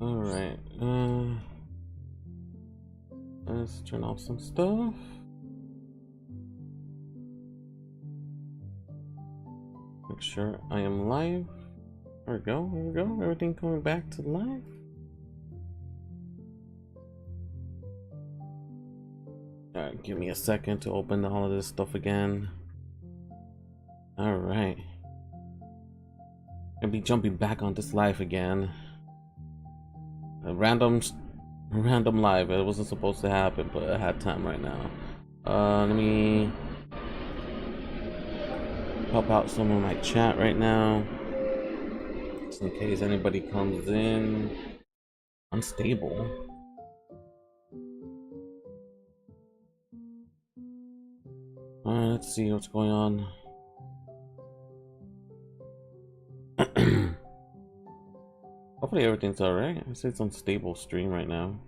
Alright, let's turn off some stuff. Make sure I am live. There we go, there we go. Everything coming back to life. Alright, give me a second to open all of this stuff again. Alright. I'll be jumping back on this live again. A random live. It wasn't supposed to happen, but I had time right now. Let me pop out some of my chat right now, just in case anybody comes in. Unstable. Alright, let's see what's going on. Hopefully everything's alright. I say it's unstable stream right now.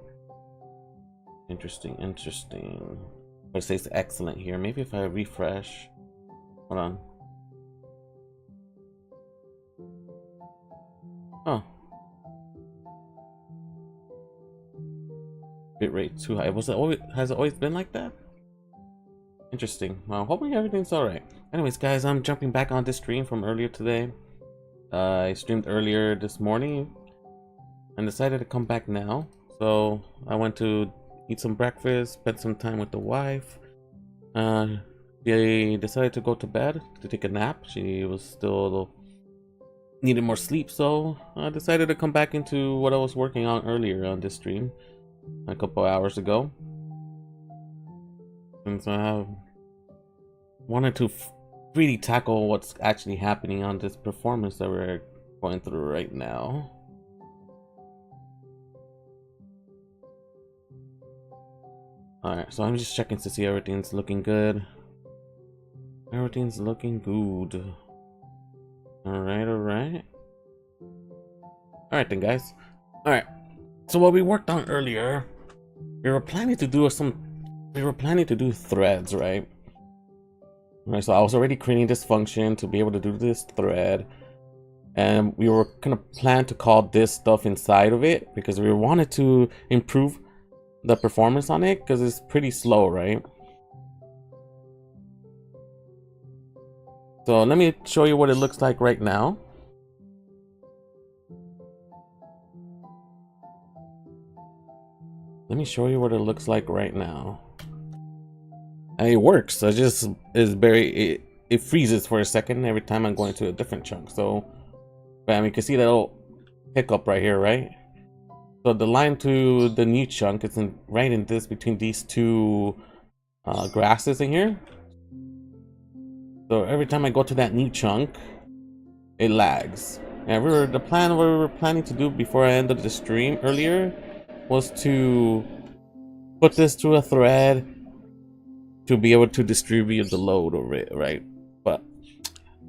Interesting, interesting. But it says excellent here. Maybe if I refresh. Hold on. Oh. Bitrate too high. Has it always been like that? Interesting. Well, hopefully everything's alright. Anyways, guys, I'm jumping back on this stream from earlier today. I streamed earlier this morning and decided to come back now. So I went to eat some breakfast, spent some time with the wife. They decided to go to bed to take a nap. She was still needed more sleep, so I decided to come back into what I was working on earlier on this stream a couple hours ago. And so I wanted to really tackle what's actually happening on this performance that we're going through right now. Alright, so I'm just checking to see everything's looking good. Everything's looking good. Alright, alright. Alright then, guys. Alright, so what we worked on earlier, we were planning to do threads, right? Alright, so I was already creating this function to be able to do this thread, and we were gonna plan to call this stuff inside of it because we wanted to improve the performance on it because it's pretty slow, right? So let me show you what it looks like right now. Let me show you what it looks like right now. And it works. It just is it freezes for a second every time I'm going to a different chunk. So bam, you can see that little hiccup right here, right? So the line to the new chunk is right in this between these two grasses in here. So every time I go to that new chunk, it lags. And the plan what we were planning to do before I ended the stream earlier was to put this through a thread to be able to distribute the load over it, right? But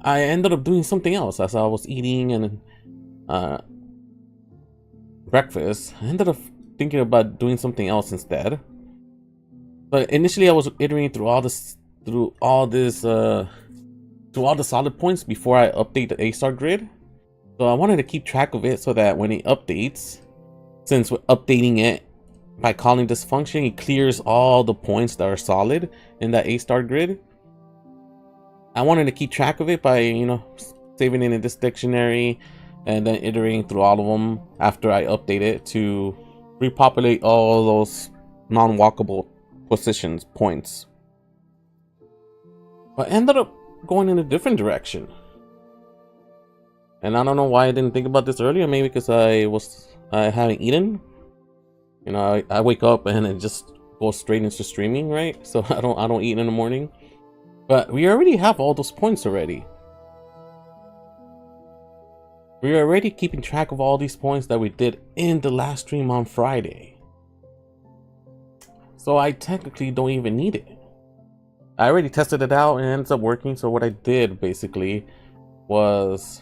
I ended up doing something else as I was eating and breakfast. I ended up thinking about doing something else instead. But initially I was iterating through all the solid points before I update the AStarGrid. So I wanted to keep track of it so that when it updates, since we're updating it by calling this function, it clears all the points that are solid in that AStarGrid. I wanted to keep track of it by, you know, saving it in this dictionary and then iterating through all of them after I update it to repopulate all those non-walkable positions, points. But I ended up going in a different direction. And I don't know why I didn't think about this earlier. Maybe because I haven't eaten. You know, I wake up and it just goes straight into streaming, right? So I don't eat in the morning. But we already have all those points already. We're already keeping track of all these points that we did in the last stream on Friday. So I technically don't even need it. I already tested it out and it ends up working. So what I did basically was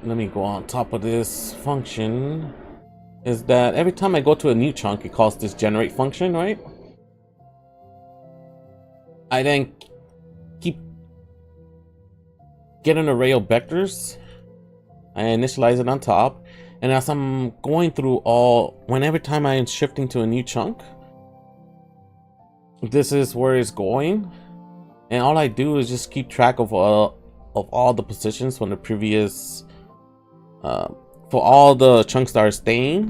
let me go on top of this function, is that every time I go to a new chunk, it calls this generate function, right? I then keep get an array of vectors. I initialize it on top, and as I'm going through every time I'm shifting to a new chunk, this is where it's going, and all I do is just keep track of all the positions from the previous for all the chunks that are staying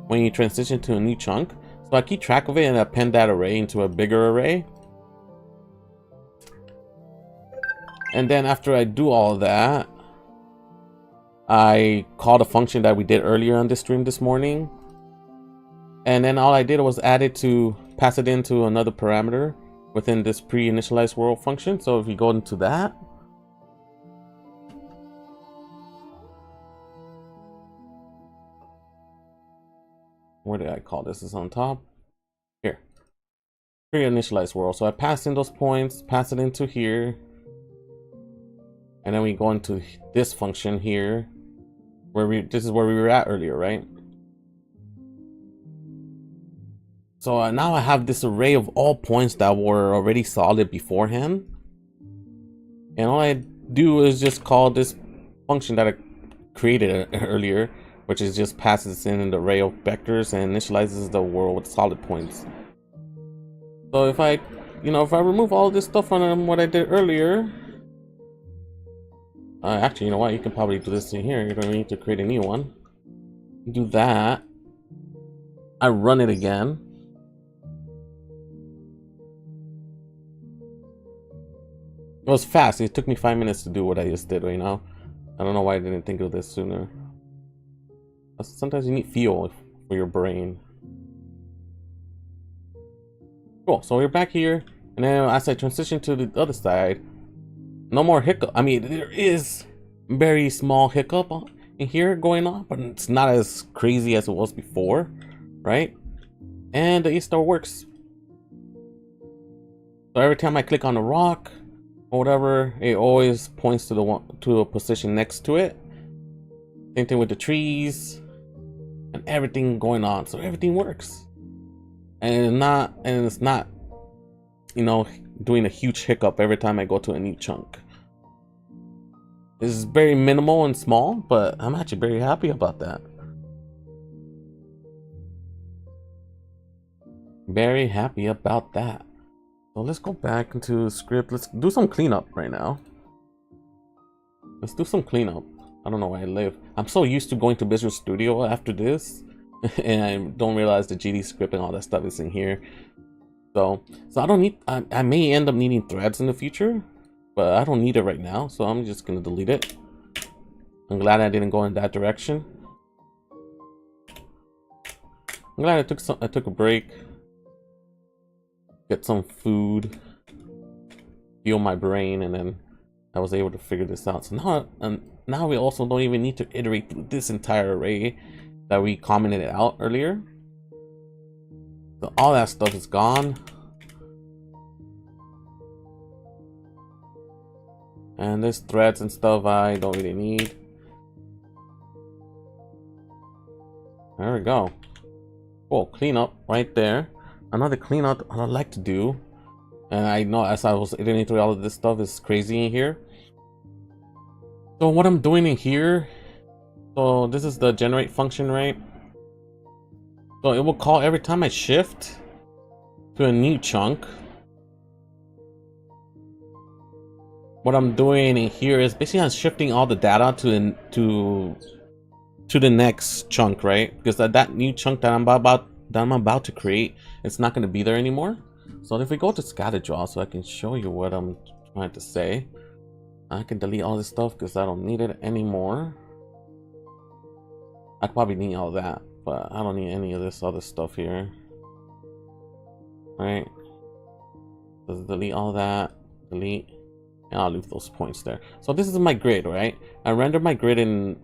when you transition to a new chunk. So I keep track of it and append that array into a bigger array. And then after I do all of that, I call the function that we did earlier on this stream this morning. And then all I did was pass it into another parameter within this pre-initialized world function. So if you go into that, where did I call this? Is on top here, pre-initialized world. So I pass in those points, pass it into here, and then we go into this function here, this is where we were at earlier, right? So now I have this array of all points that were already solid beforehand, and all I do is just call this function that I created earlier, which is just passes in an array of vectors and initializes the world with solid points. So if I remove all this stuff from what I did earlier, actually, you know what? You can probably do this in here. You don't need to create a new one. Do that. I run it again. It was fast. It took me 5 minutes to do what I just did right now. I don't know why I didn't think of this sooner. Sometimes you need fuel for your brain. Cool, so we're back here, and then as I transition to the other side, no more hiccup. I mean, there is very small hiccup in here going on, but it's not as crazy as it was before, right? And the AStar works. So every time I click on the rock or whatever, it always points to a position next to it. Same thing with the trees and everything going on. So everything works, and it's not, you know, doing a huge hiccup every time I go to a new chunk. This is very minimal and small, but I'm actually very happy about that. Very happy about that. So let's go back into the script. Let's do some cleanup right now. Let's do some cleanup. I don't know where I live. I'm so used to going to Visual Studio after this, and I don't realize the GD script and all that stuff is in here. So I don't need. I may end up needing threads in the future, but I don't need it right now. So I'm just gonna delete it. I'm glad I didn't go in that direction. I'm glad I took a break, get some food, fuel my brain, and then I was able to figure this out. So now we also don't even need to iterate through this entire array that we commented out earlier. So all that stuff is gone. And this threads and stuff I don't really need. There we go. Cool, cleanup right there. Another cleanup I'd like to do, and I know as I was iterating through all of this stuff is crazy in here. So what I'm doing in here, so this is the generate function, right? So it will call every time I shift to a new chunk. What I'm doing in here is basically I'm shifting all the data to the next chunk, right? Because that new chunk that I'm about to create, it's not going to be there anymore. So if we go to scatter draw, so I can show you what I'm trying to say, I can delete all this stuff because I don't need it anymore. I probably need all that, but I don't need any of this other stuff here. Right? Let's delete all that. Delete. And I'll leave those points there. So this is my grid, right? I render my grid in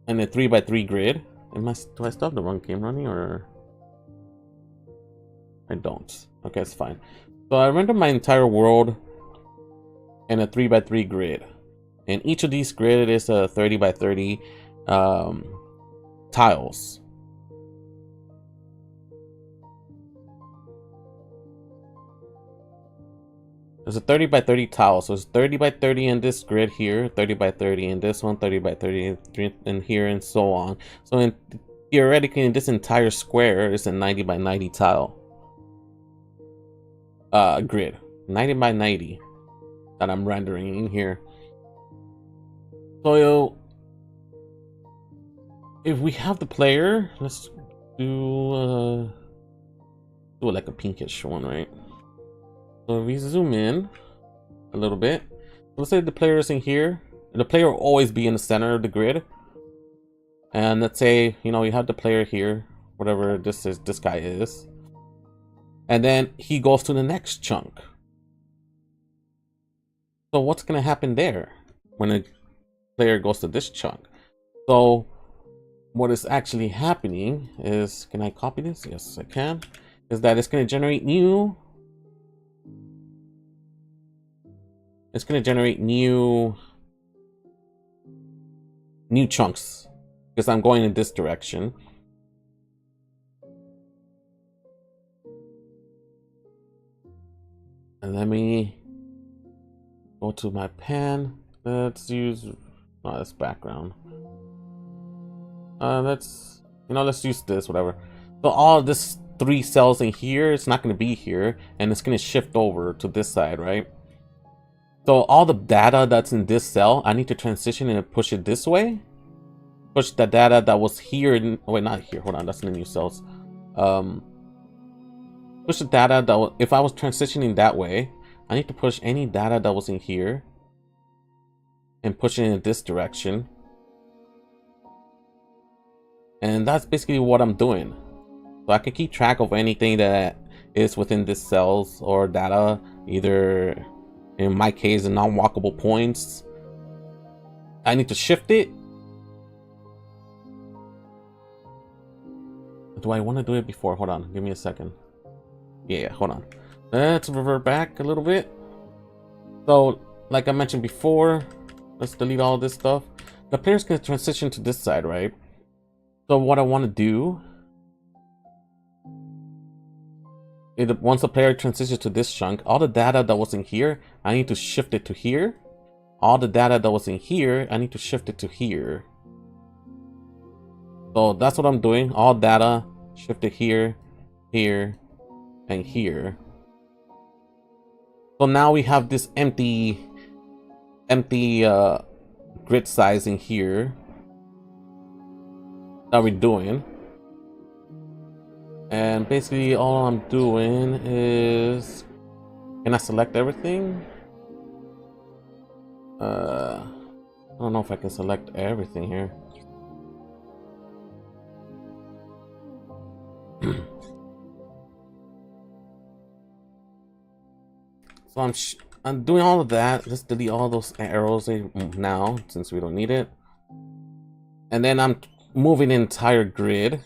a 3x3 grid. Do I still have the run game running, or I don't? Okay, it's fine. So I render my entire world in a 3x3 grid, and each of these grid is a 30x30 tiles. There's a 30 by 30 tile, so it's 30 by 30 in this grid here, 30 by 30 in this one, 30 by 30 in here, and so on. So theoretically, in this entire square is a 90 by 90 tile grid, 90 by 90 that I'm rendering in here. So if we have the player, let's do like a pinkish one, right? So if we zoom in a little bit, let's say the player is in here. The player will always be in the center of the grid. And let's say, you know, you have the player here, whatever this guy is. And then he goes to the next chunk. So what's gonna happen there when the player goes to this chunk? So what is actually happening is, can I copy this? Yes, I can. Is that it's gonna generate new. It's going to generate new chunks because I'm going in this direction. And let me go to my pen. Let's use this background. Let's use this, whatever. So all of this 3 cells in here, it's not going to be here, and it's going to shift over to this side, right? So all the data that's in this cell, I need to transition and push it this way. Push the data that was here. Wait, not here. Hold on, that's in the new cells. Push the data that if I was transitioning that way, I need to push any data that was in here and push it in this direction. And that's basically what I'm doing. So I can keep track of anything that is within this cells or data, either in my case, non-walkable points. I need to shift it. Do I want to do it before? Hold on, give me a second. Yeah, hold on. Let's revert back a little bit. So, like I mentioned before, let's delete all this stuff. The player's gonna transition to this side, right? So what I want to do, once the player transitions to this chunk, all the data that was in here, I need to shift it to here. All the data that was in here, I need to shift it to here. So that's what I'm doing. All data shifted here, here, and here. So now we have this empty grid size in here that we're doing. And basically all I'm doing is, can I select everything? I don't know if I can select everything here. So I'm doing all of that. Let's delete all those arrows now since we don't need it. And then I'm moving the entire grid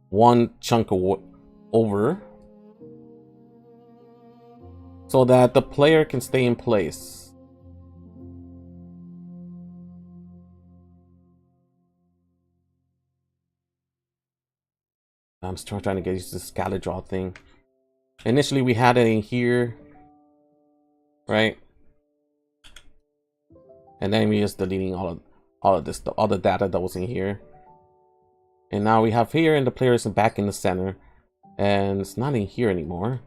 one chunk over so that the player can stay in place. I'm still trying to get used to the scatter draw thing. Initially we had it in here, right? And then we just deleting all of this stuff, all the data that was in here. And now we have here, and the player is back in the center, and it's not in here anymore,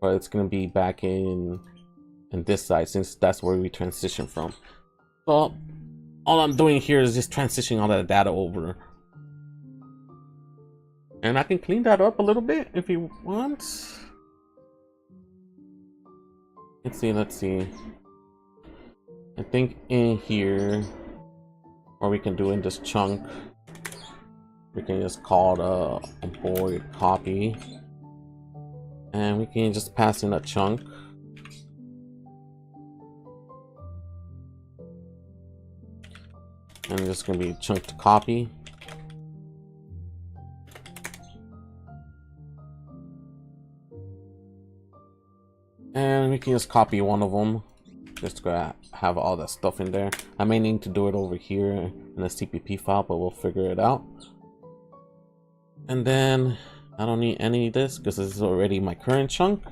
but it's gonna be back in this side since that's where we transition from. So all I'm doing here is just transitioning all that data over, and I can clean that up a little bit if you want. Let's see. I think in here, or we can do in this chunk. We can just call the void copy, and we can just pass in a chunk. And it's gonna be chunk to copy. And we can just copy one of them. Just gonna have all that stuff in there. I may need to do it over here in a CPP file, but we'll figure it out. And then I don't need any of this because this is already my current chunk.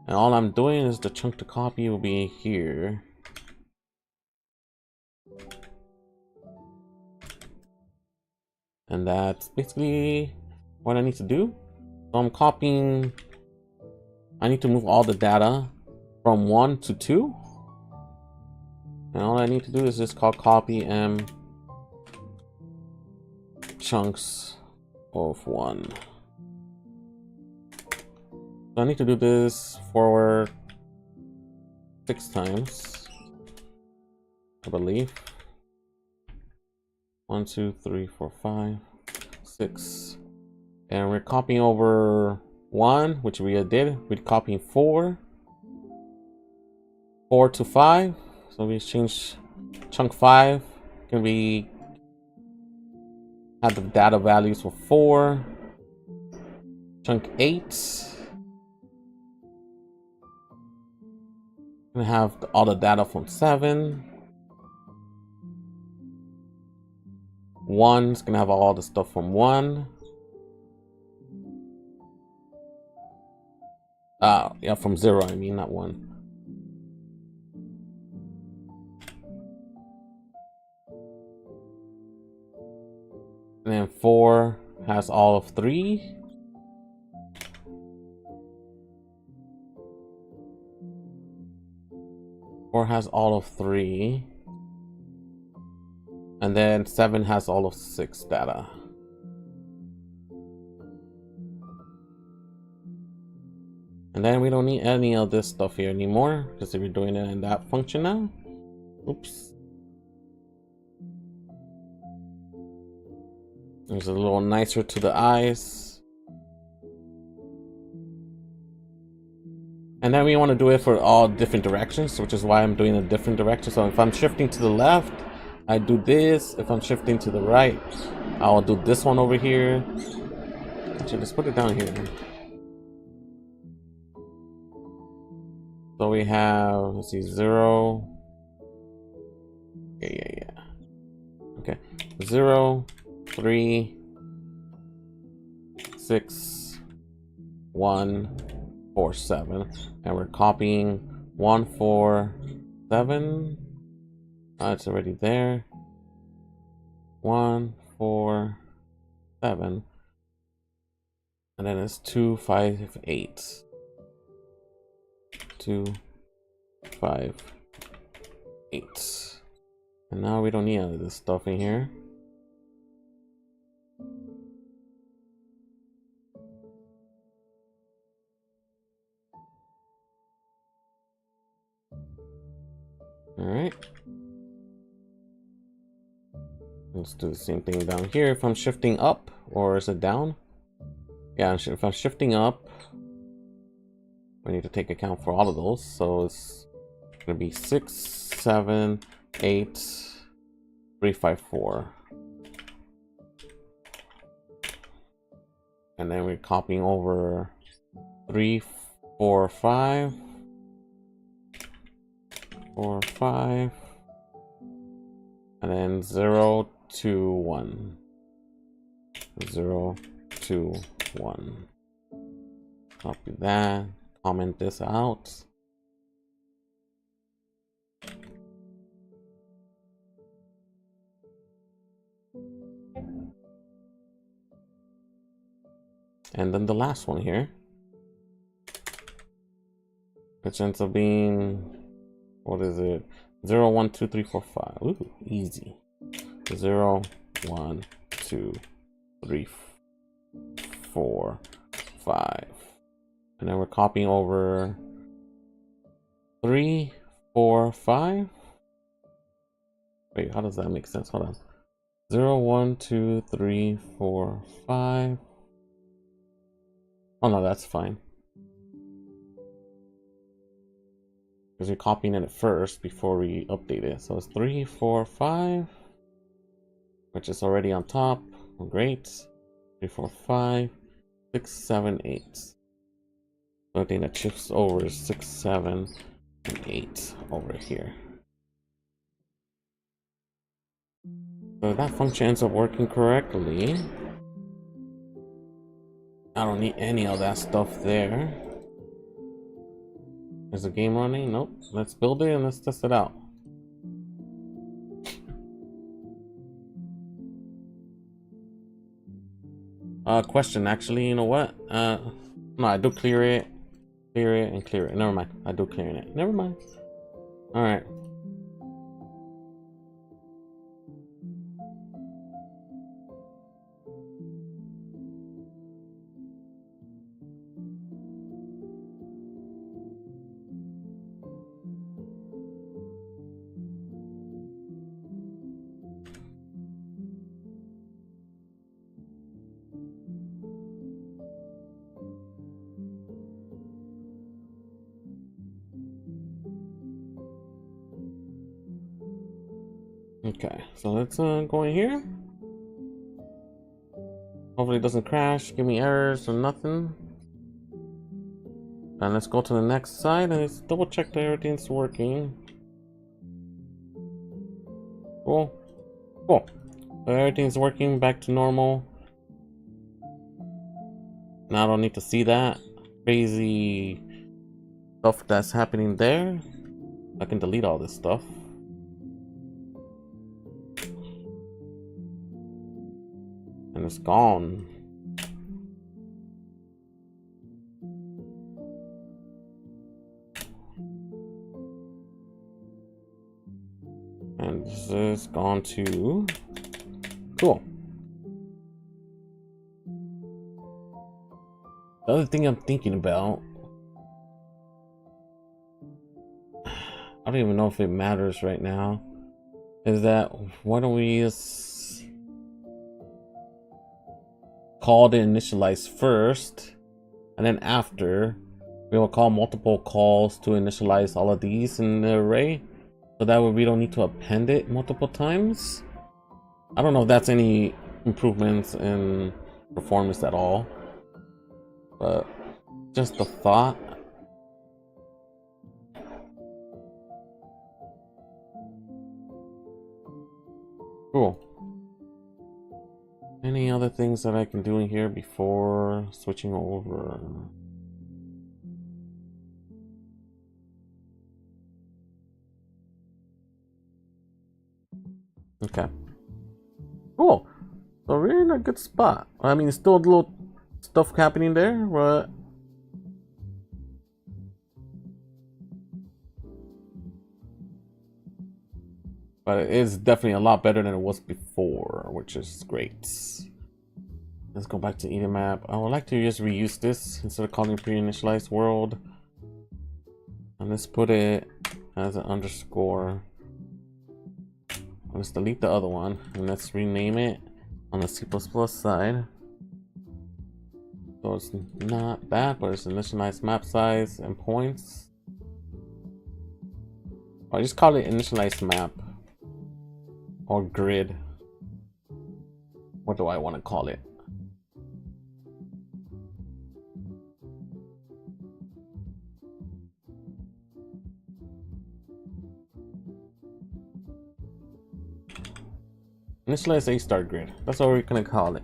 And all I'm doing is the chunk to copy will be here. And that's basically what I need to do. So I'm copying, I need to move all the data from 1 to 2. And all I need to do is just call copy m chunks of 1. So I need to do this for 6 times, I believe. 1, 2, 3, 4, 5, 6. And we're copying over 1, which we did. We're copying 4 to 5. So we change chunk 5. Can we have the data values for 4? Chunk 8. Gonna have all the data from 7. 1's gonna have all the stuff from 1. Yeah, from 0, I mean, not 1. And then 4 has all of 3. 4 has all of 3. And then 7 has all of 6 data. And then we don't need any of this stuff here anymore, because if we're doing it in that function now. Oops. It's a little nicer to the eyes. And then we want to do it for all different directions, which is why I'm doing a different direction. So if I'm shifting to the left, I do this. If I'm shifting to the right, I'll do this one over here. Actually, let's put it down here. So we have, let's see, 0. Yeah. Okay. 0, 3, 6, 1, 4, 7. And we're copying 1, 4, 7. It's already there. 1, 4, 7. And then it's 2, 5, 8. 2, 5, 8. And now we don't need any of this stuff in here. All right. Let's do the same thing down here. If I'm shifting up, or is it down? Yeah, if I'm shifting up, we need to take account for all of those. So it's gonna be 6, 7, 8, 3, 5, 4. And then we're copying over 3, 4, 5. 4, 5. And then 0, 2, 1. 0, 2, 1. Copy that. Comment this out. And then the last one here, which ends up being, what is it? 0, 1, 2, 3, 4, 5. Ooh, easy. 0, 1, 2, 3, 4, 5. And then we're copying over 3, 4, 5. Wait, how does that make sense? Hold on. 0, 1, 2, 3, 4, 5. Oh no, that's fine. Because we're copying it first before we update it. So it's 3, 4, 5, which is already on top. Oh, great. 3, 4, 5, 6, 7, 8. The only thing that shifts over is 6, 7, and 8 over here. So if that function ends up working correctly, I don't need any of that stuff there. Is the game running? Nope. Let's build it and let's test it out. Question, actually, you know what? No, I do clear it, and clear it. Never mind. I do clearing it. Never mind. Alright. Okay, so let's go in here. Hopefully it doesn't crash, give me errors or nothing. And let's go to the next side and let's double check that everything's working. Cool. Cool. So everything's working back to normal. Now I don't need to see that crazy stuff that's happening there. I can delete all this stuff. And it's gone. And this is gone too. Cool. The other thing I'm thinking about, I don't even know if it matters right now, is that why don't we just call the initialize first, and then after we will call multiple calls to initialize all of these in the array, so that way we don't need to append it multiple times. I don't know if that's any improvements in performance at all, but just a thought. Cool. Any other things that I can do in here before switching over? Okay. Cool. So we're in a good spot. I mean, still a little stuff happening there, but it is definitely a lot better than it was before, which is great. Let's go back to Edenmap. I would like to just reuse this instead of calling pre-initialized world. And let's put it as an underscore. Let's delete the other one and let's rename it on the C++ side. So it's not bad, but it's initialized map size and points. I'll just call it initialized map or grid. What do I want to call it? Initialize AStarGrid. That's what we're gonna call it.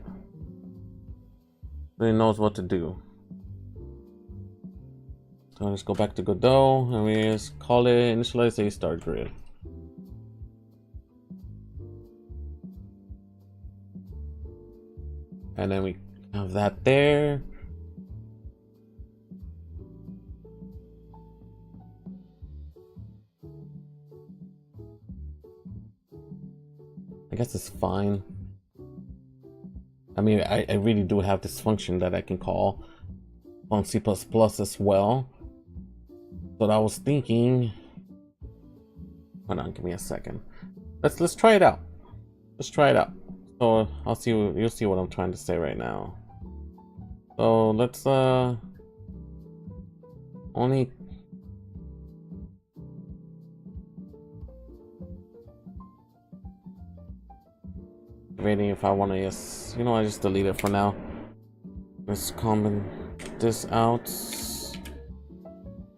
So it knows what to do. So let's go back to Godot and we just call it initialize AStarGrid. And then we have that there. I guess it's fine. I mean, I really do have this function that I can call on C++ as well. But I was thinking, hold on, give me a second. Let's try it out. Let's try it out. So I'll see. You'll see what I'm trying to say right now. So let's only. Debating if I want to just, you know, I just delete it for now. Let's comment this out.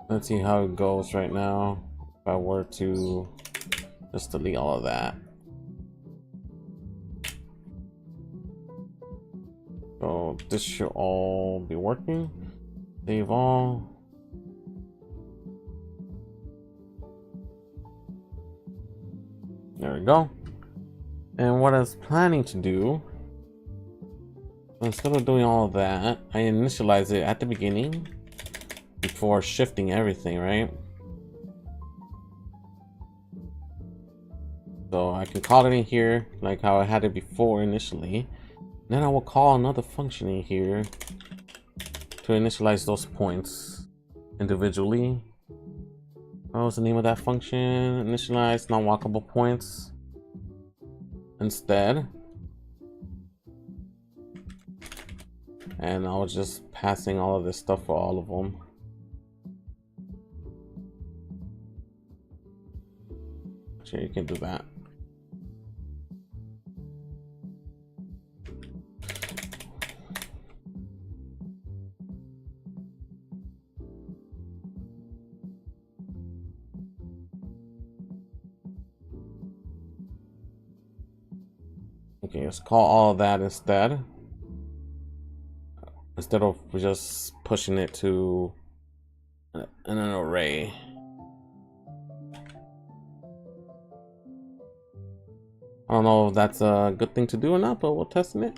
Let's see how it goes right now. If I were to just delete all of that. So this should all be working. Save all. There we go. And what I was planning to do, instead of doing all of that, I initialize it at the beginning before shifting everything, right? So I can call it in here like how I had it before initially. Then I will call another function in here to initialize those points individually. What was the name of that function? Initialize non-walkable points instead. And I was just passing all of this stuff for all of them. Sure, you can do that. Okay, let's call all of that instead of just pushing it to an array. I don't know if that's a good thing to do or not, but we'll test it.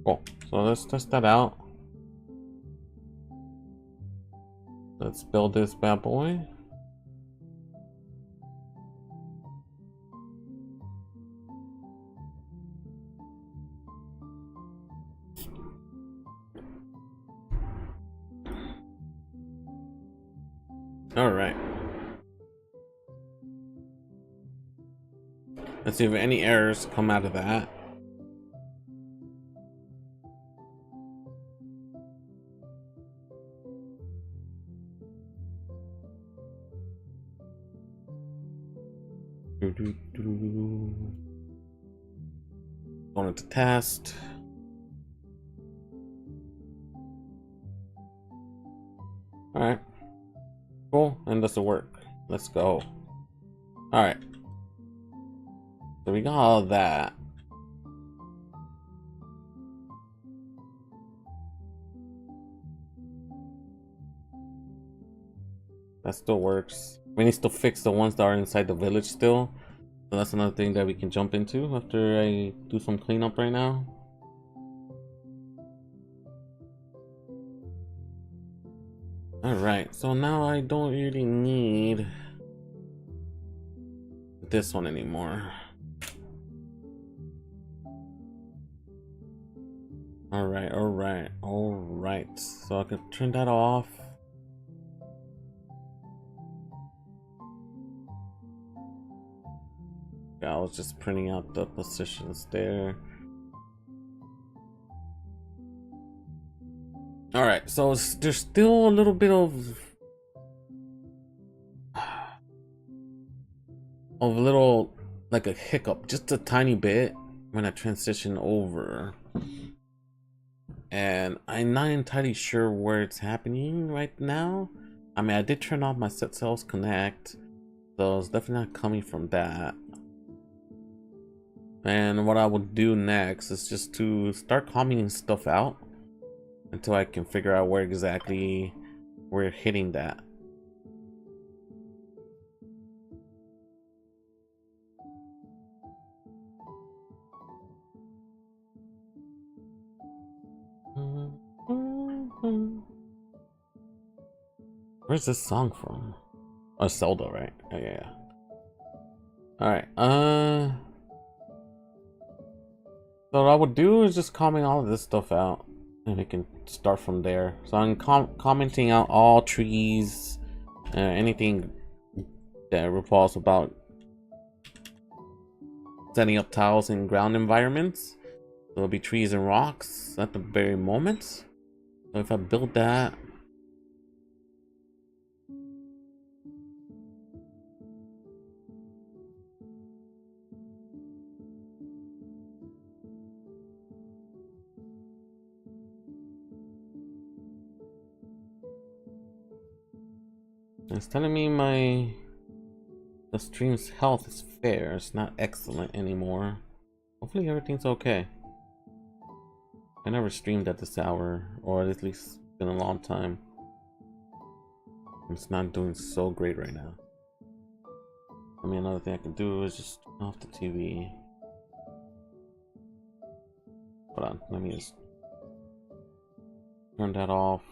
Cool. So let's test that out. Let's build this bad boy. All right. Let's see if any errors come out of that. Going to test. All right. Cool, and this will work. Let's go. All right. So we got all of that. That still works. We need to fix the ones that are inside the village still. So that's another thing that we can jump into after I do some cleanup right now. Alright, so now I don't really need this one anymore. Alright. So I can turn that off. Yeah, I was just printing out the positions there. Alright, so there's still a little bit of like a hiccup, just a tiny bit when I transition over. And I'm not entirely sure where it's happening right now. I mean, I did turn off my set cells connect, so it's definitely not coming from that. And what I would do next is just to start commenting stuff out until I can figure out where exactly we're hitting that. Where's this song from? Oh, Zelda, right? Oh, yeah. Alright, so what I would do is just comment all of this stuff out, and we can start from there. So I'm commenting out all trees, anything that revolves about setting up tiles in ground environments. There'll be trees and rocks at the very moment. So if I build that, it's telling me the stream's health is fair. It's not excellent anymore. Hopefully everything's okay. I never streamed at this hour, or at least been a long time. It's not doing so great right now. I mean, another thing I can do is just turn off the TV. Hold on, let me just turn that off.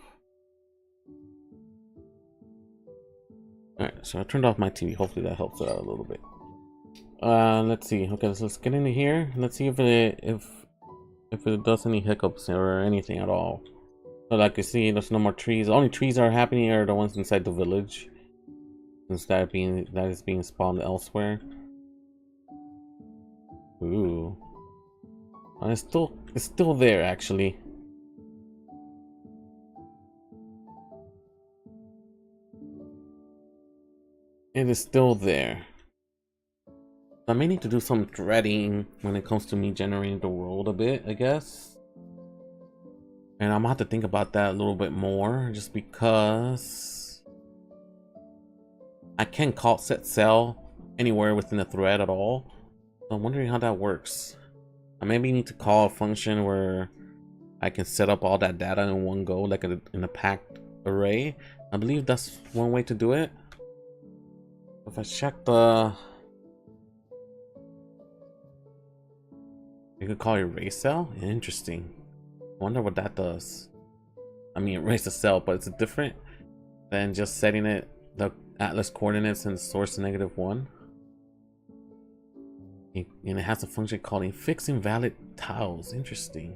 Alright, so I turned off my TV. Hopefully that helps it out a little bit. Let's see. Okay, so let's get into here. Let's see if it does any hiccups or anything at all. So like you see, there's no more trees. The only trees that are happening are the ones inside the village, since that is being spawned elsewhere. Ooh, and it's still there actually. It is still there. I may need to do some threading when it comes to me generating the world a bit, I guess. And I'm gonna have to think about that a little bit more, just because I can't call set cell anywhere within the thread at all. So I'm wondering how that works. I maybe need to call a function where I can set up all that data in one go, like in a packed array. I believe that's one way to do it. If I check the, you could call it erase cell. Interesting. I wonder what that does. I mean, erase the cell, but it's different than just setting it the atlas coordinates and source -1. And it has a function called fix invalid tiles. Interesting.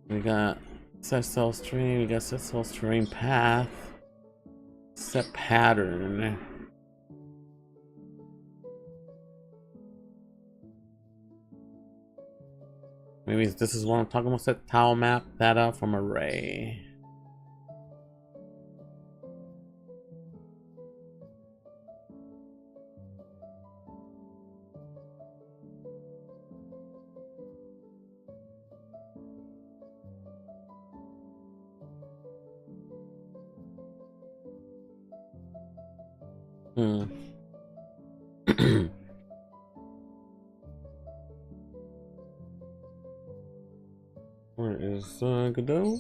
We got set cell string, we got set cell string path, set pattern. Maybe this is what I'm talking about. Set tile map data from array. Where is Godot?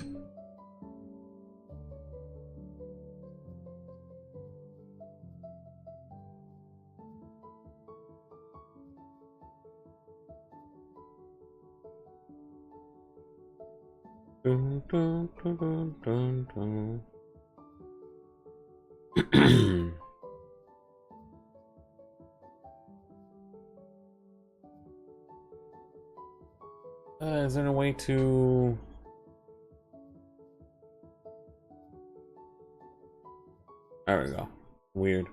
Dun, dun, dun, dun, dun, dun. Is there a way to... There we go. Weird.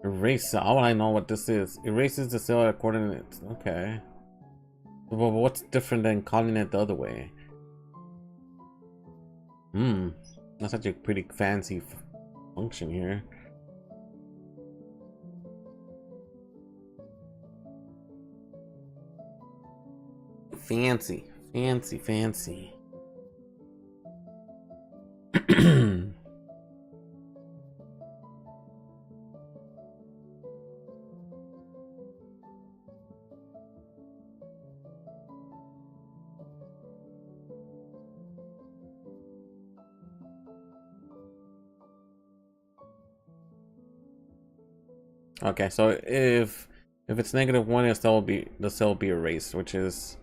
Erase cell. How would I know what this is? Erases the cell coordinates. Okay. But what's different than calling it the other way? That's such a pretty fancy function here. Fancy. Okay, so if it's -1, the cell will be erased, which is,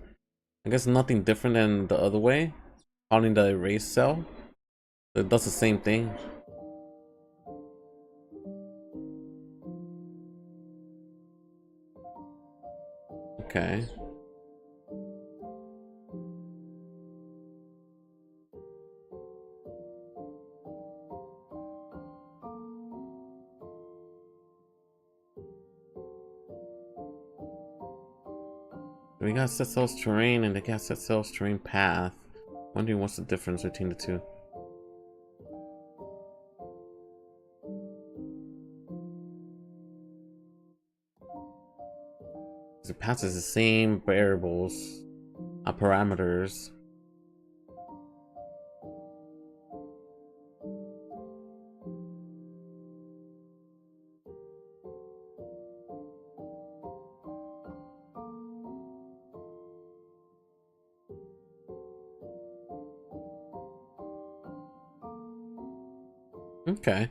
I guess, nothing different than the other way, calling the erase cell. It does the same thing. Okay. We got set cells terrain and they got set cells terrain path. Wondering what's the difference between the two. It passes the same variables, parameters. Okay.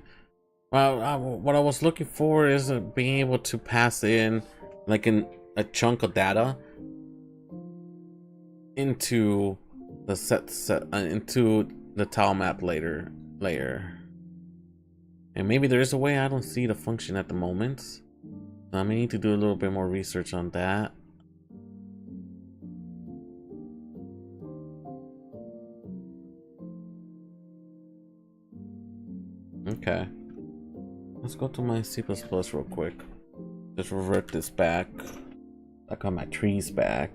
Well, what I was looking for is being able to pass in like a chunk of data into the into the tile map layer. And maybe there is a way. I don't see the function at the moment. So I may need to do a little bit more research on that. Okay. Let's go to my C++ real quick. Just revert this back. I got my trees back.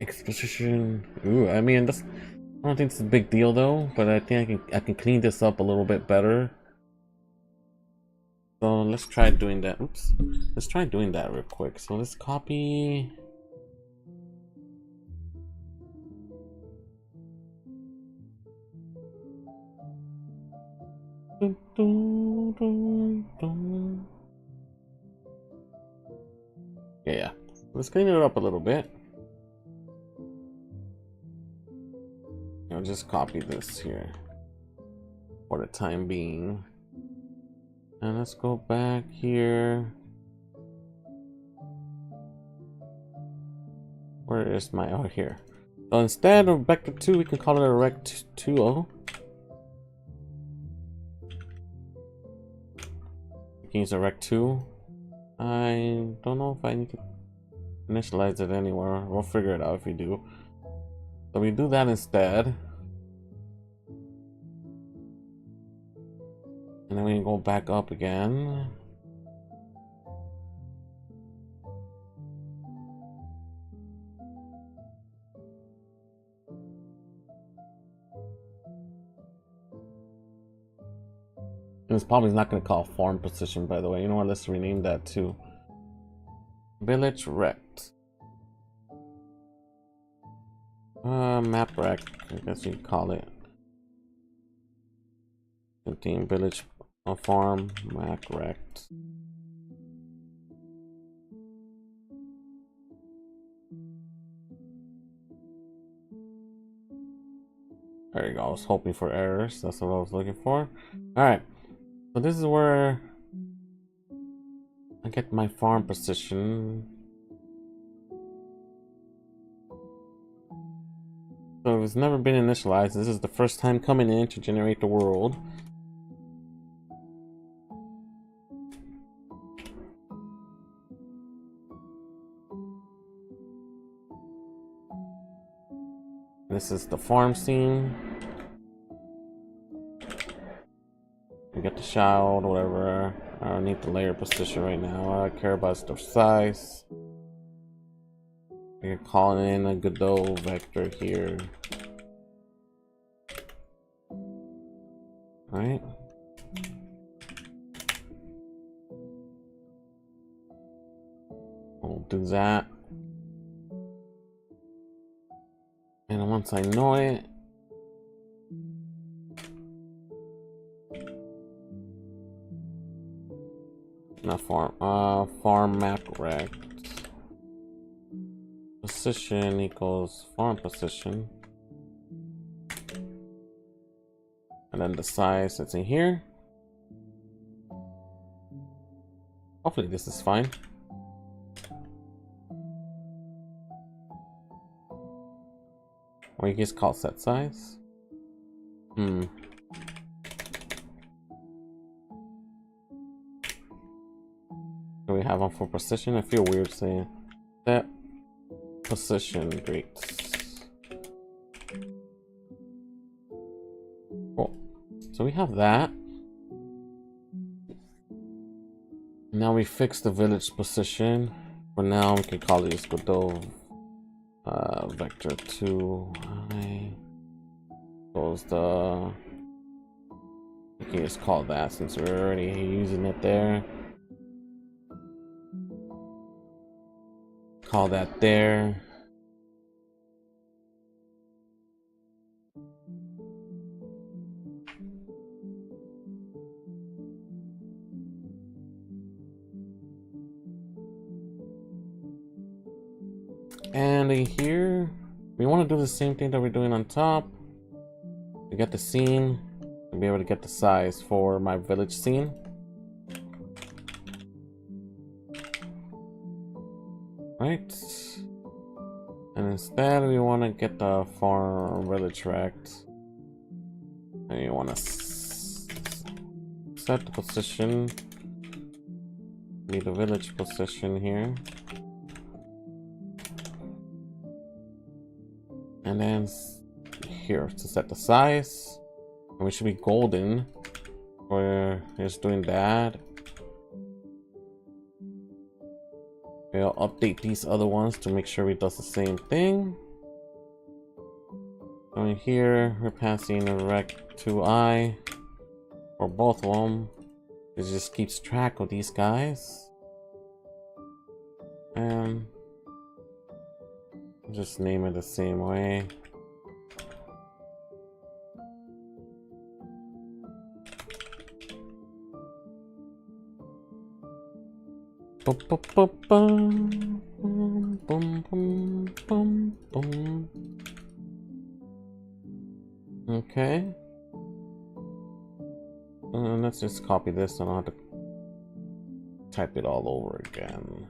Exposition. Ooh, I mean, that's, I don't think it's a big deal though, but I think I can clean this up a little bit better. So let's try doing that. Oops. Let's try doing that real quick. So let's copy. Yeah. Let's clean it up a little bit. I'll just copy this here for the time being. And let's go back here. Where is my, oh, here. So instead of vector 2, we can call it a rect 2o. We can use a rect 2. I don't know if I need to initialize it anywhere. We'll figure it out if we do. So we do that instead. And then we can go back up again. And it's probably not going to call farm position, by the way. You know what? Let's rename that to village rect. Map rect, I guess you call it. Contain village farm map rect. There you go. I was hoping for errors. That's what I was looking for. Alright. So this is where I get my farm position. So it's never been initialized. This is the first time coming in to generate the world. This is the farm scene. We get the child, whatever. I don't need the layer position right now. All I care about is the size. You're calling in a Godot vector here. Right? We'll do that. And once I know it, not farm map rect position equals farm position, and then the size that's in here. Hopefully this is fine. Or you just call set size. Do we have one for position? I feel weird saying that. Position, great. Cool. So we have that. Now we fix the village position. For now, we can call it just Godot vector 2. I suppose we can just call that since we're already using it there. Call that there. And in here, We want to do the same thing that we're doing on top. To get the scene, and be able to get the size for my village scene. Right. And instead we want to get the farm village rect. And you want to set the position. Need the village position here. And then here to set the size. And we should be golden. We're just doing that. We'll update these other ones to make sure it does the same thing. So in here, we're passing a rect to I for both of them. It just keeps track of these guys. And just name it the same way. Okay. Let's just copy this so I don't have to type it all over again.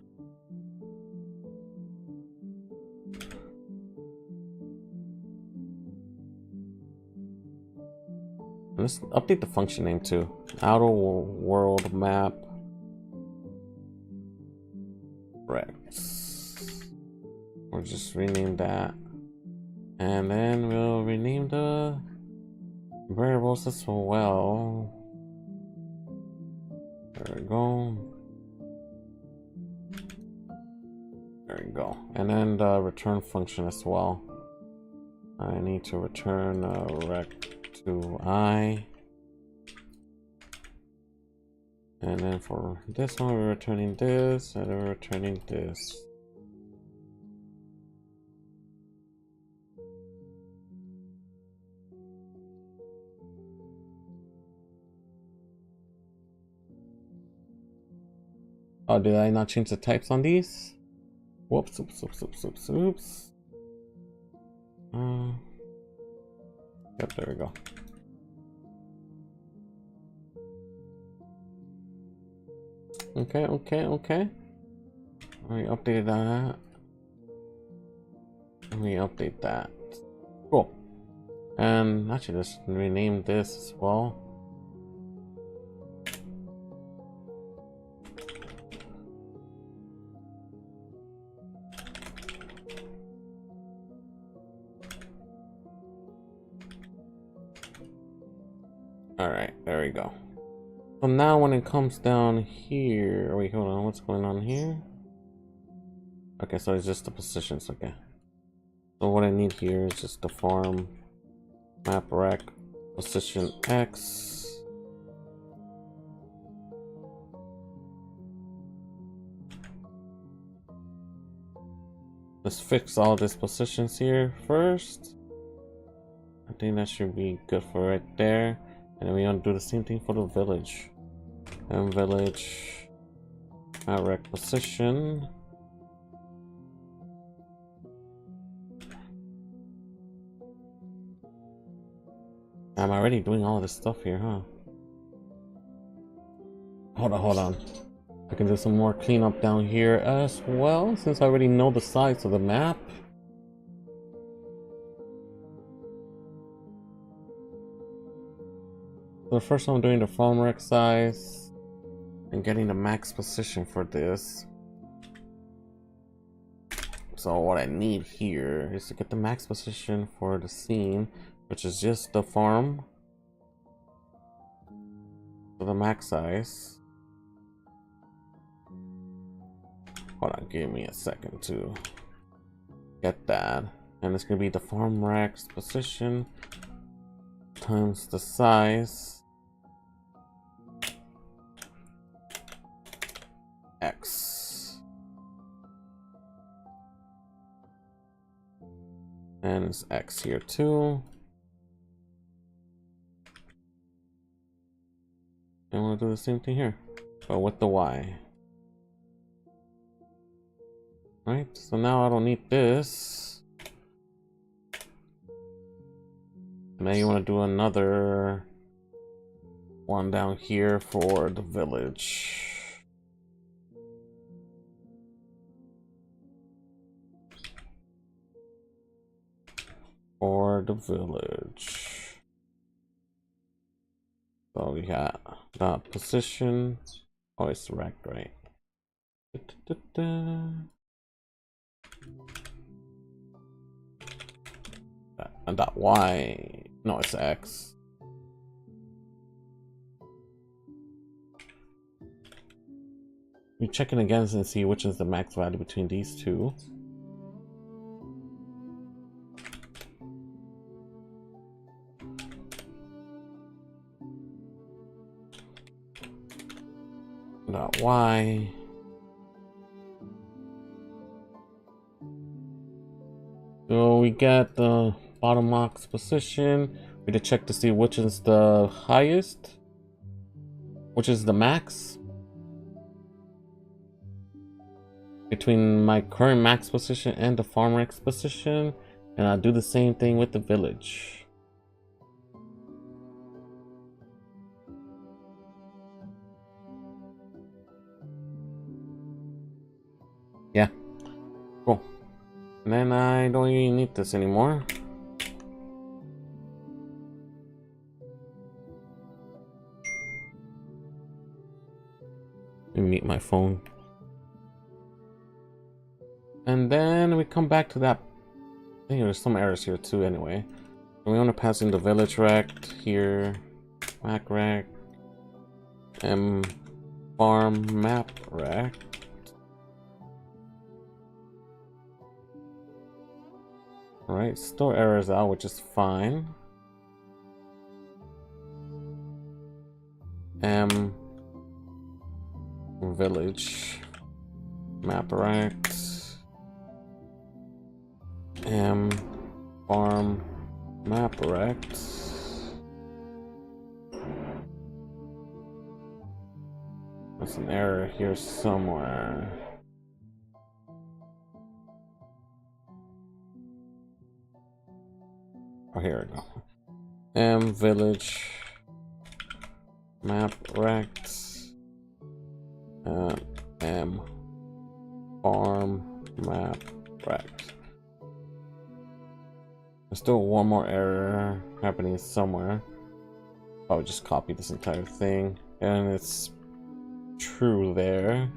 Let's update the function name too. Outer world map. We'll just rename that, and then we'll rename the variables as well. There we go. There we go. And then the return function as well. I need to return a rect to I. And then for this one, we're returning this, and we're returning this. Oh, did I not change the types on these? Whoops, oops, oops, oops, oops, oops. Yep, there we go. Okay. We updated that. We update that. Cool. And actually, let's rename this as well. Alright, there we go. So now when it comes down here, wait, hold on, what's going on here? Okay, so it's just the positions, okay. So what I need here is just the farm map rec position X. Let's fix all these positions here first. I think that should be good for right there. And then we want to do the same thing for the village. And village map rec position. I'm already doing all this stuff here, huh? Hold on. I can do some more cleanup down here as well, since I already know the size of the map. So first I'm doing the farm rec size and getting the max position for this. So what I need here is to get the max position for the scene, which is just the farm. So the max size. Hold on, give me a second to get that. And it's gonna be the farm racks position times the size X. And it's X here too. And we'll do the same thing here, but with the Y. Right, so now I don't need this. And then you want to do another one down here for the village. For the village. So we got that position. Oh, it's wrecked, right? And that Y. No, it's X. We're checking again and see which is the max value between these two. Dot Y. So we got the bottom box position. We need to check to see which is the highest, which is the max between my current max position and the farm max position, and I'll do the same thing with the village. Yeah, cool. And then I don't even need this anymore. Let me mute my phone. And then we come back to that. I think there's some errors here too anyway. So we want to pass in the village rect here, mac rect, farm map rect. Alright, still errors out, which is fine. Village map rect. Farm map rect. There's an error here somewhere. Oh, here we go. Village map rect. Farm map rect. There's still one more error happening somewhere. I'll just copy this entire thing, and it's true there.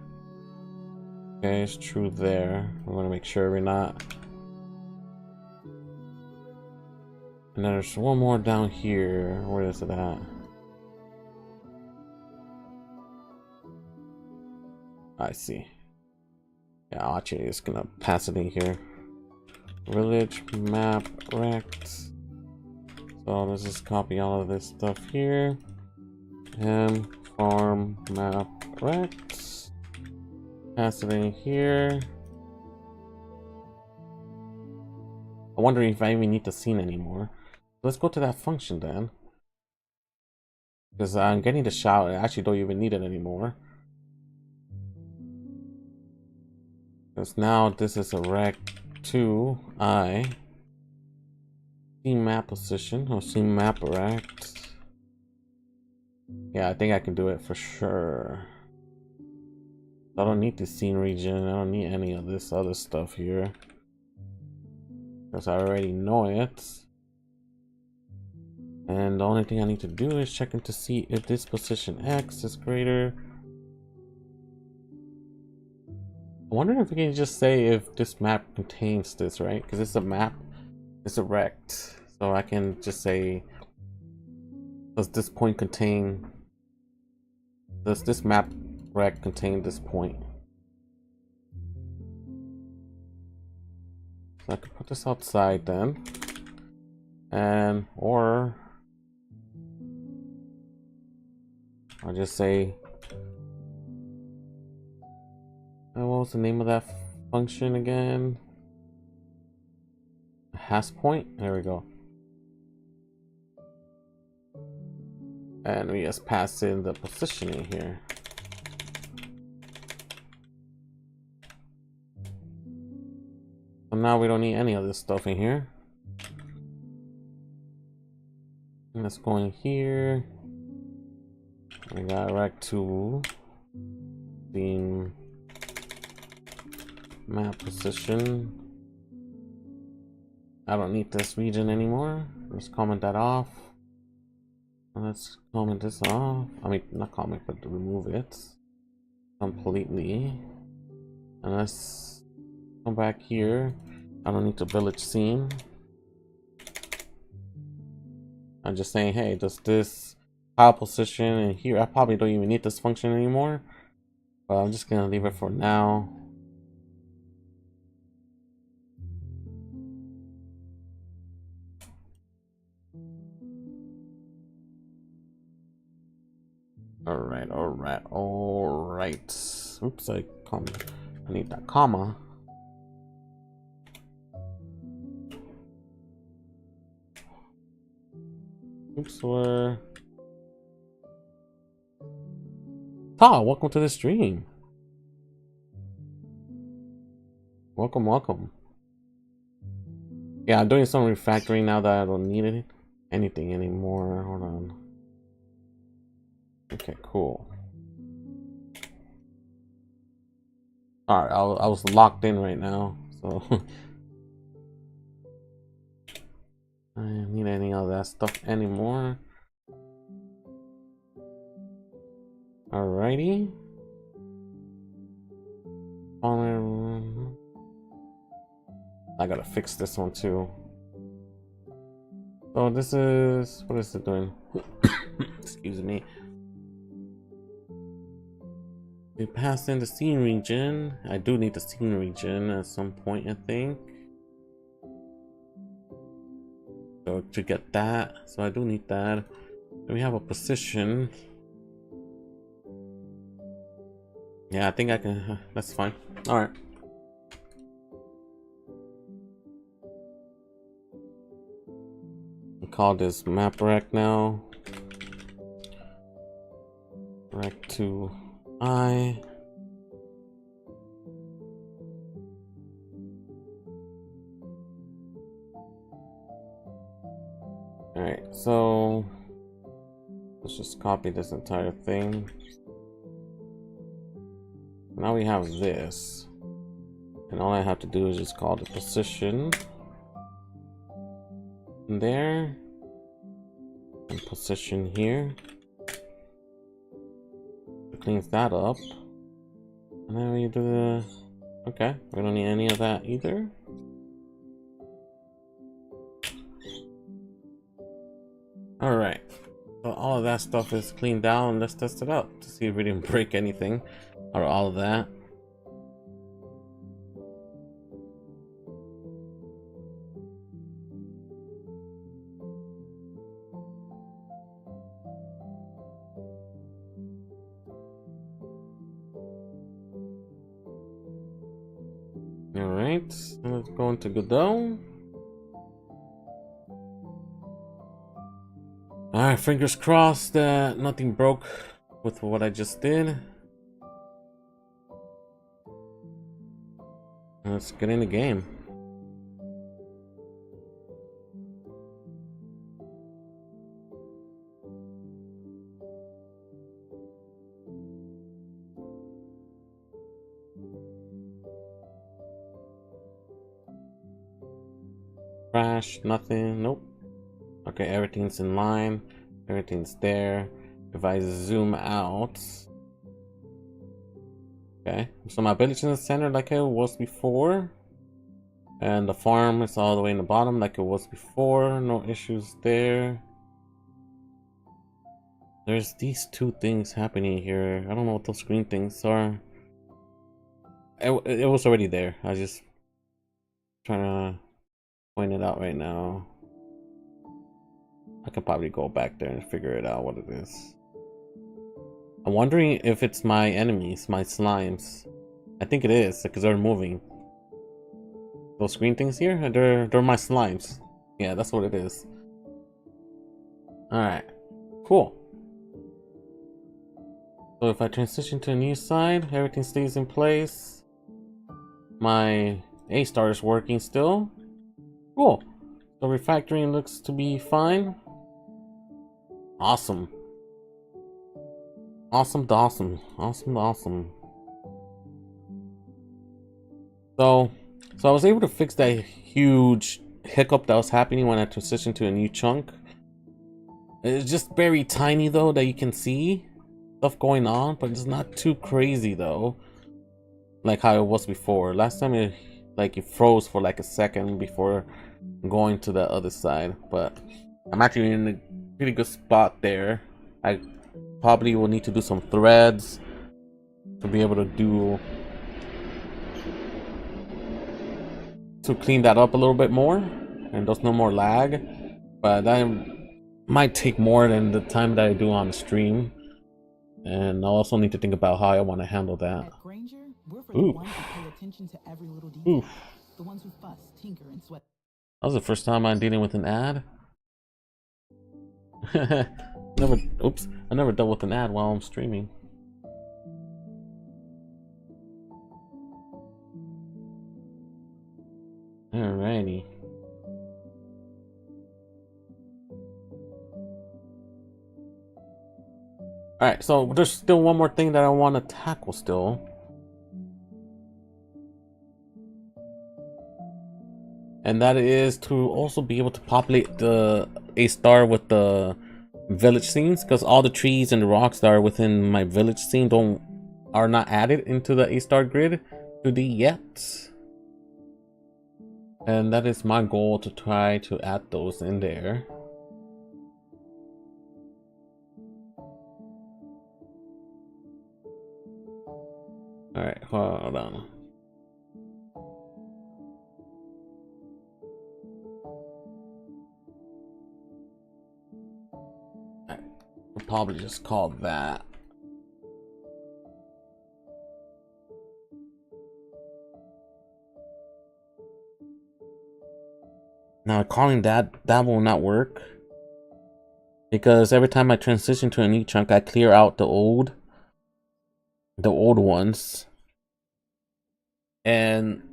Okay, it's true there. I want to make sure we're not. And then there's one more down here. Where is it at? I see. Yeah, I'll actually just gonna pass it in here. Village map rect. So let's just copy all of this stuff here. And farm map rect. Pass it in here. I'm wondering if I even need the scene anymore. Let's go to that function then. Because I'm getting the shout. I actually don't even need it anymore. Because now this is a rect 2 I scene map position or scene map rect. Yeah, I think I can do it for sure. I don't need the scene region. I don't need any of this other stuff here. Because I already know it. And the only thing I need to do is check in to see if this position X is greater. I wonder if we can just say if this map contains this, right? Because it's a map, it's a rect. So I can just say, does this point contain, does this map rect contain this point? So I could put this outside then. And, or I'll just say, what was the name of that function again? Has point? There we go. And we just pass in the positioning here. So now we don't need any of this stuff in here. Let's go in here. We got rect2 theme map position. I don't need this region anymore. Let's comment that off. Let's comment this off. I mean, not comment, but remove it completely. And let's come back here. I don't need the village scene. I'm just saying, hey, does this tile position in here? I probably don't even need this function anymore, but I'm just gonna leave it for now. All right. Oops, I need that comma. Oops, welcome to the stream. Welcome. Yeah, I'm doing some refactoring now that I don't need anything anymore. Hold on. Okay, cool. Alright, I was locked in right now, so I don't need any of that stuff anymore. Alrighty. I gotta fix this one too. So this is, what is it doing? Excuse me. We passed in the scene region. I do need the scene region at some point, I think. So to get that, so I do need that. Then we have a position. Yeah, I think I can, that's fine. Alright. We call this map rec now. Rec2I. Alright, so let's just copy this entire thing. Now we have this, and all I have to do is just call the position there and position here. It cleans that up, and then we do the, okay, we don't need any of that either. All right, so all of that stuff is cleaned down. Let's test it out to see if we didn't break anything or all of that. All right, let's go into Godot. All right, fingers crossed that nothing broke with what I just did. Let's get in the game. Crash, nothing, nope. Okay, everything's in line, everything's there. If I zoom out, okay, so my village in the center like it was before, and the farm is all the way in the bottom like it was before. No issues there. There's these two things happening here. I don't know what those green things are. It was already there. I just trying to point it out right now. I could probably go back there and figure it out what it is. I'm wondering if it's my enemies, my slimes. I think it is because they're moving. Those green things here, they're my slimes. Yeah, that's what it is. All right, cool. So if I transition to a new side, everything stays in place. My A-star is working still. Cool. So refactoring looks to be fine. Awesome. Awesome to awesome. Awesome to awesome. So I was able to fix that huge hiccup that was happening when I transitioned to a new chunk. It's just very tiny though, that you can see stuff going on, but it's not too crazy though, like how it was before. Last time it froze for like a second before going to the other side, but I'm actually in a pretty good spot there. I probably will need to do some threads to be able to clean that up a little bit more, and there's no more lag, but that might take more than the time that I do on the stream, and I'll also need to think about how I want to handle that. At Granger, we're for the ones who pay attention to every little detail. The ones who fuss, tinker, and sweat. That was the first time I'm dealing with an ad. I never dealt with an ad while I'm streaming. Alrighty. Alright, so there's still one more thing that I want to tackle still. And that is to also be able to populate the A-Star with the village scenes, because all the trees and the rocks that are within my village scene are not added into the AStarGrid2D yet. And that is my goal, to try to add those in there. Alright, hold on. We'll probably just call that. Now calling that will not work, because every time I transition to a new chunk, I clear out the old ones, and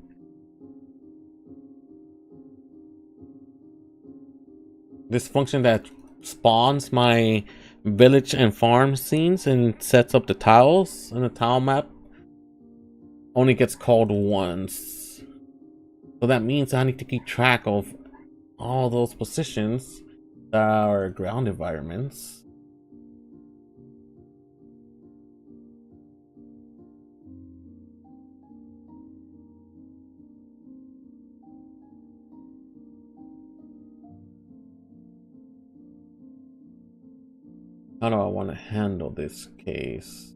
this function that spawns my village and farm scenes and sets up the tiles in the tile map only gets called once. So that means I need to keep track of all those positions that are ground environments. How do I want to handle this case?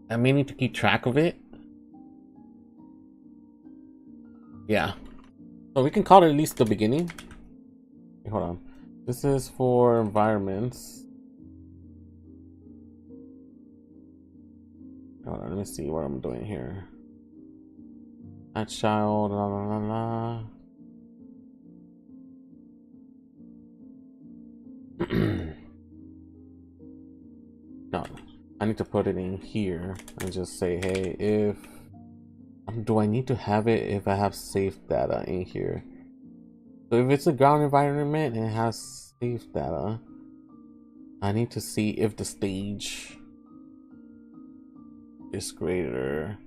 I may need to keep track of it. Yeah. So we can call it at least the beginning. Okay, hold on. This is for environments. Hold on, let me see what I'm doing here. That child, la la la la. No, I need to put it in here and just say, hey, if do I need to have it if I have safe data in here? So if it's a ground environment and it has safe data, I need to see if the stage is greater.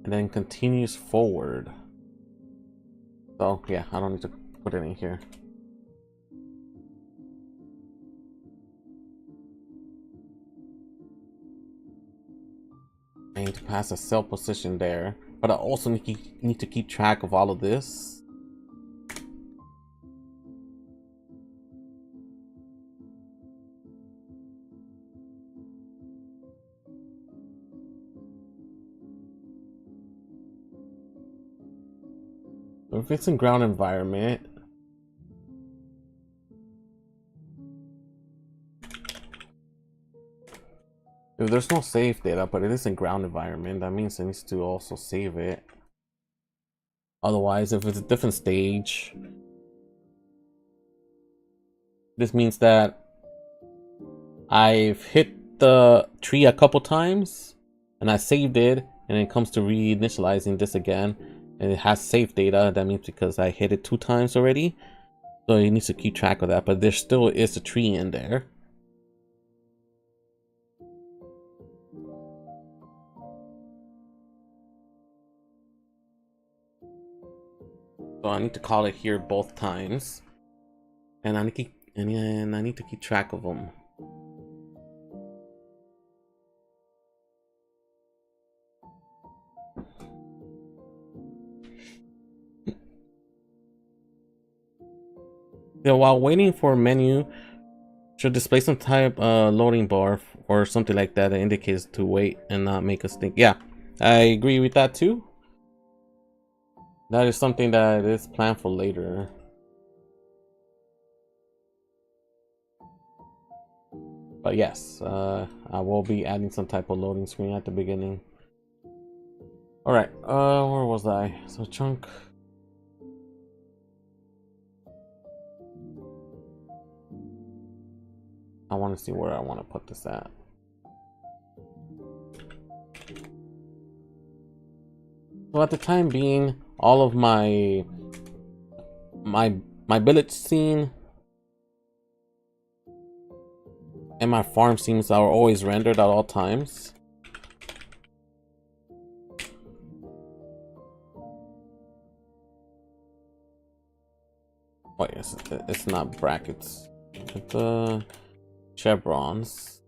And then continues forward. So yeah, I don't need to put it in here. I need to pass a cell position there, but I also need to keep track of all of this. If it's in ground environment, if there's no save data, but it is in ground environment, that means it needs to also save it. Otherwise, if it's a different stage, this means that I've hit the tree a couple times and I saved it, and it comes to reinitializing this again, and it has saved data. That means because I hit it 2 times already, so it needs to keep track of that. But there still is a tree in there. So I need to call it here both times, and I need to keep track of them. Yeah, while waiting for a menu, should display some type loading bar or something like that that indicates to wait and not make us think. Yeah, I agree with that too. That is something that is planned for later. But yes, I will be adding some type of loading screen at the beginning. All right, where was I? So chunk. I want to see where I want to put this at. So at the time being, all of my village scene and my farm scenes are always rendered at all times. Oh yes, it's not brackets. It's chevrons.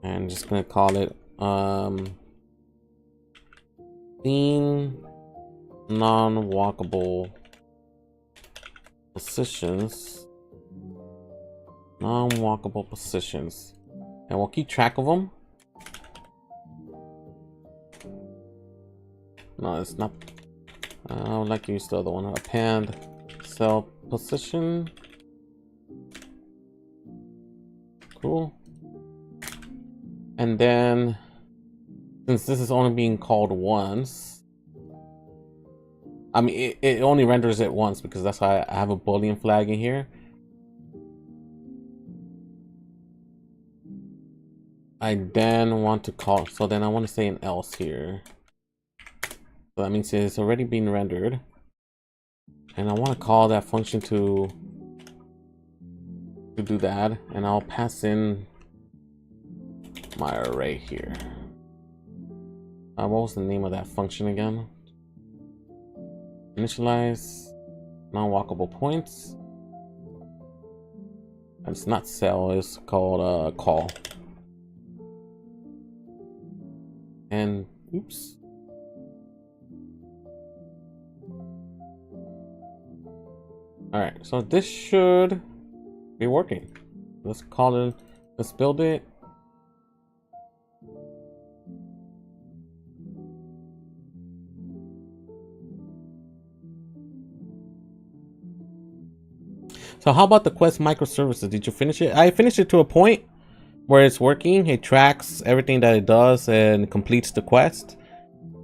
And just gonna call it scene non-walkable positions. Non-walkable positions. And we'll keep track of them. No, it's not. I would like to use the other one. Append cell position. Cool. And then, since this is only being called once, I mean, it only renders it once because that's why I have a Boolean flag in here. I then want to call, so then I want to say an else here. So that means it's already been rendered. And I want to call that function to do that. And I'll pass in my array here. What was the name of that function again? Initialize non-walkable points. And it's not cell, it's called call. And oops. Alright, so this should be working. Let's call it, let's build it. So how about the Quest microservices? Did you finish it? I finished it to a point where it's working. It tracks everything that it does and completes the quest.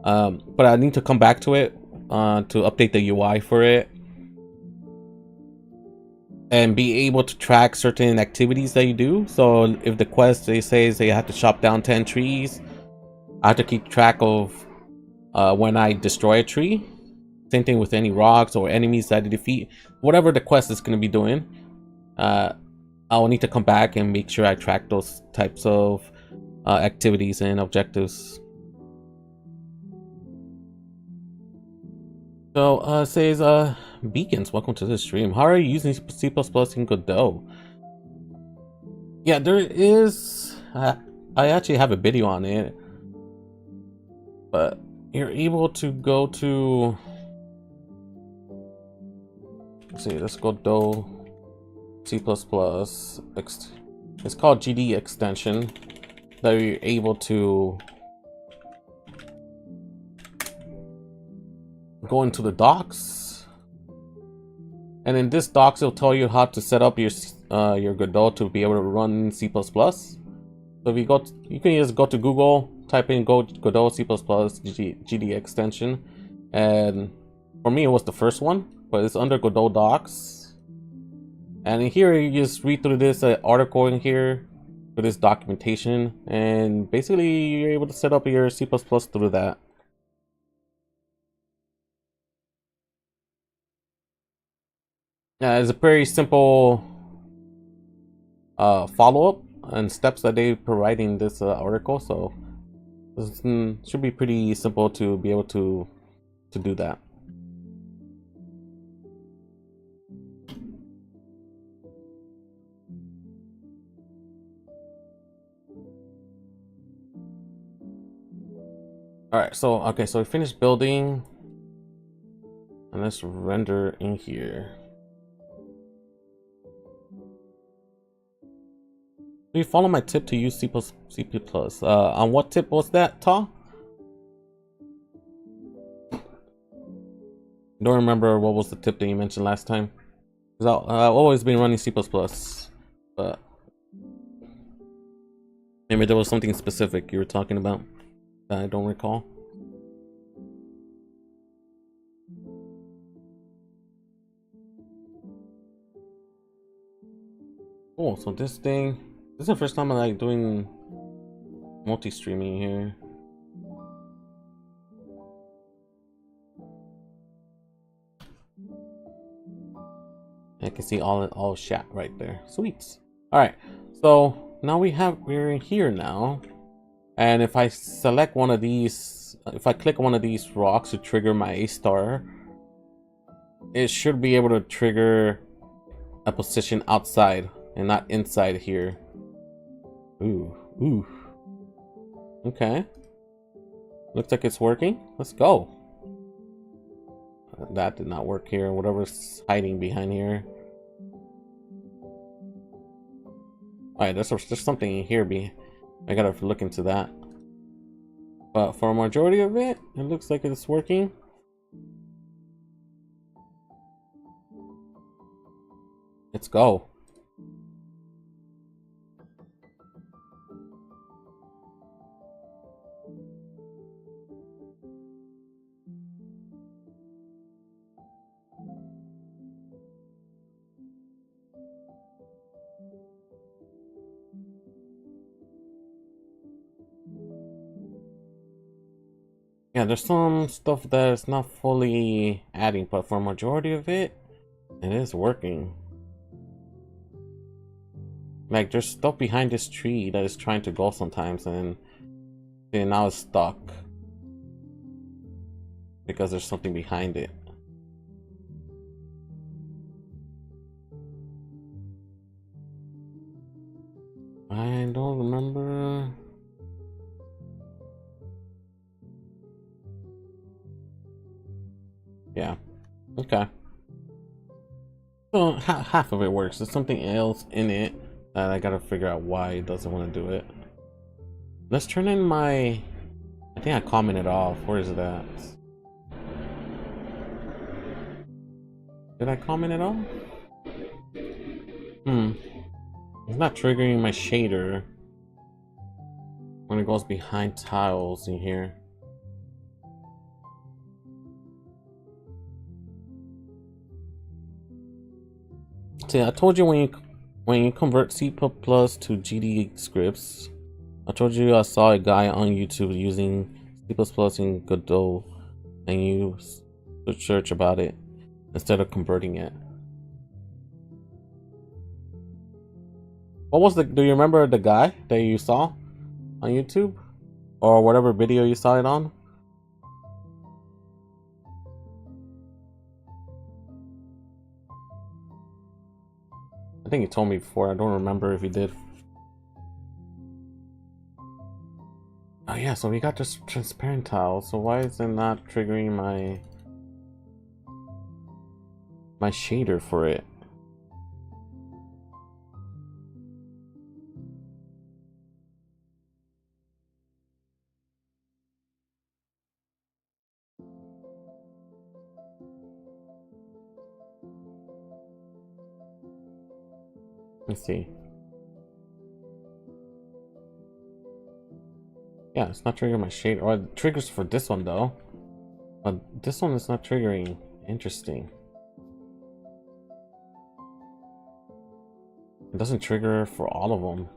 But I need to come back to it to update the UI for it. And be able to track certain activities that you do. So if the quest they say you have to chop down 10 trees, I have to keep track of when I destroy a tree. Same thing with any rocks or enemies that I defeat. Whatever the quest is going to be doing, I will need to come back and make sure I track those types of activities and objectives. So it says Beacons, welcome to the stream. How are you using C++ in Godot? Yeah, there is. I actually have a video on it, but you're able to go to. Let's see, let's go Godot C++. It's called GD extension that you're able to go into the docs, and in this docs it'll tell you how to set up your Godot to be able to run C++. So if you go, you can just go to Google, type in Godot C++ GD extension, and for me it was the first one, but it's under Godot docs. And in here you just read through this article in here for this documentation, and basically you're able to set up your C++ through that. It's a very simple follow-up and steps that they provide in this article, so this should be pretty simple to be able to do that. Alright, so okay, so we finished building, and let's render in here. Do you follow my tip to use C++? On what tip was that, Ta? Don't remember what was the tip that you mentioned last time. Because I've always been running C++, but maybe there was something specific you were talking about that I don't recall. Cool, so this is the first time I like doing multi-streaming here. I can see all chat right there. Sweet. All right, so now we're here now, and if I select one of these, if I click one of these rocks to trigger my A star, it should be able to trigger a position outside and not inside here. Ooh. Okay. Looks like it's working. Let's go. That did not work here. Whatever's hiding behind here. Alright, there's something in here. I gotta look into that. But for a majority of it, it looks like it's working. Let's go. Yeah, there's some stuff that's not fully adding, but for a majority of it, it is working. Like, there's stuff behind this tree that is trying to go sometimes, and now it's stuck because there's something behind it. I don't remember. Yeah. Okay. So half of it works. There's something else in it that I gotta figure out why it doesn't want to do it. Let's turn in my... I think I commented off. Where is that? Did I comment it off? It's not triggering my shader when it goes behind tiles in here. See, I told you when you convert C++ to GD scripts, I told you I saw a guy on YouTube using C++ in Godot, and you search about it instead of converting it. What was do you remember the guy that you saw on YouTube? Or whatever video you saw it on? I think you told me before. I don't remember if you did. Oh yeah, so we got this transparent tile. So why is it not triggering my shader for it? Let's see. Yeah, it's not triggering my shader. Or it triggers for this one though. But this one is not triggering. Interesting. It doesn't trigger for all of them.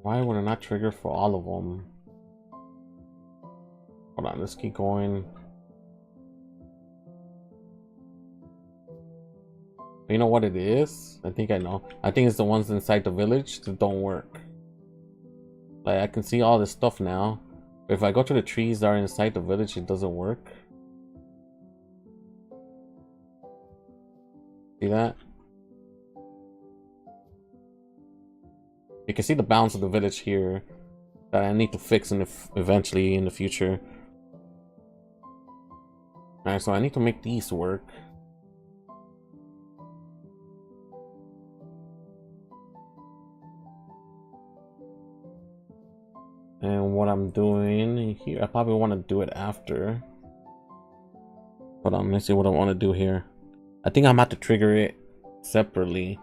Why would it not trigger for all of them? Hold on, let's keep going. You know what it is? I think I know. I think it's the ones inside the village that don't work. Like, I can see all this stuff now. But if I go to the trees that are inside the village, it doesn't work. See that? You can see the bounds of the village here that I need to fix eventually in the future. Alright, so I need to make these work. And what I'm doing here, I probably want to do it after. Hold on, let's see what I want to do here. I think I'm about to trigger it separately.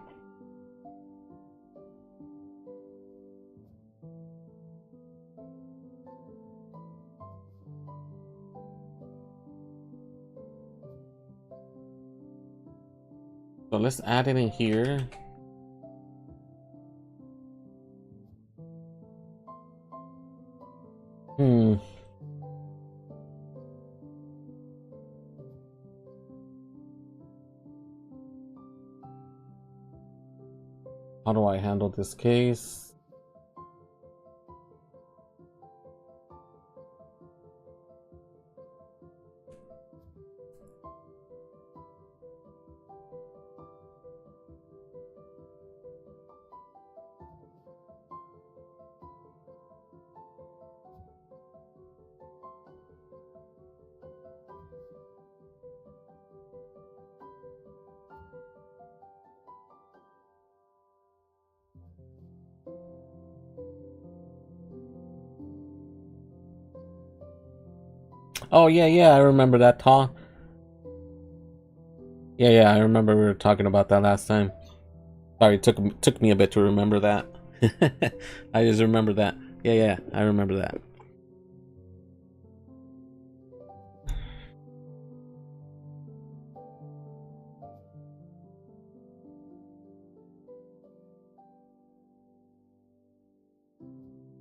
So let's add it in here. How do I handle this case? Oh yeah, I remember that talk. Yeah, I remember we were talking about that last time. Sorry, it took me a bit to remember that. I just remember that. Yeah, I remember that.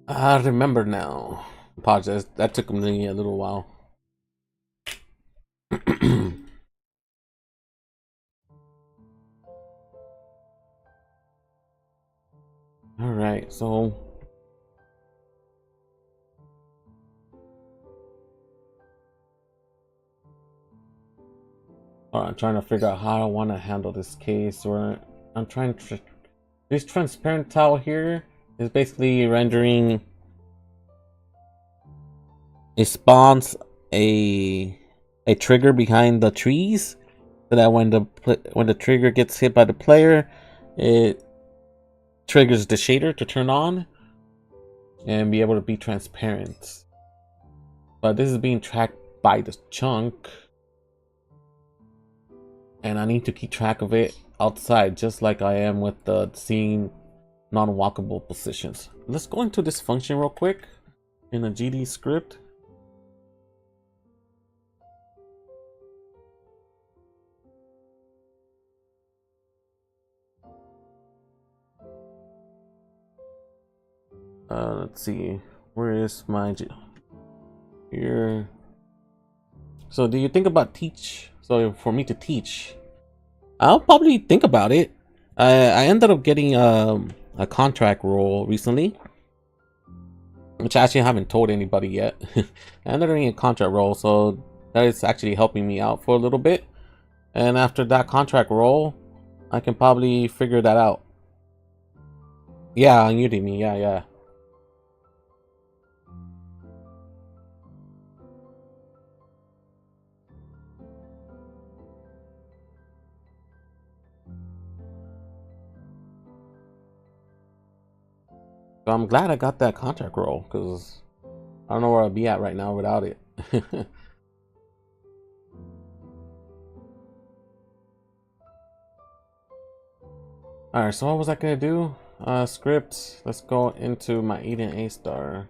I remember now. Apologize, that took me a little while. Alright, so I'm trying to figure out how I want to handle this case. Where I'm trying to this transparent tile here is basically rendering. It spawns a trigger behind the trees, so that when the trigger gets hit by the player, it triggers the shader to turn on and be able to be transparent. But this is being tracked by the chunk, and I need to keep track of it outside, just like I am with the seeing non-walkable positions. Let's go into this function real quick in a GD script. Let's see, where is my here? So do you think about teach? So for me to teach, I'll probably think about it. I ended up getting a contract role recently, which I actually haven't told anybody yet. I ended up getting a contract role, so that is actually helping me out for a little bit. And after that contract role, I can probably figure that out. Yeah, on Udemy, yeah. So I'm glad I got that contract role, because I don't know where I'd be at right now without it. Alright, so what was I gonna do? Script. Let's go into my Eden A star.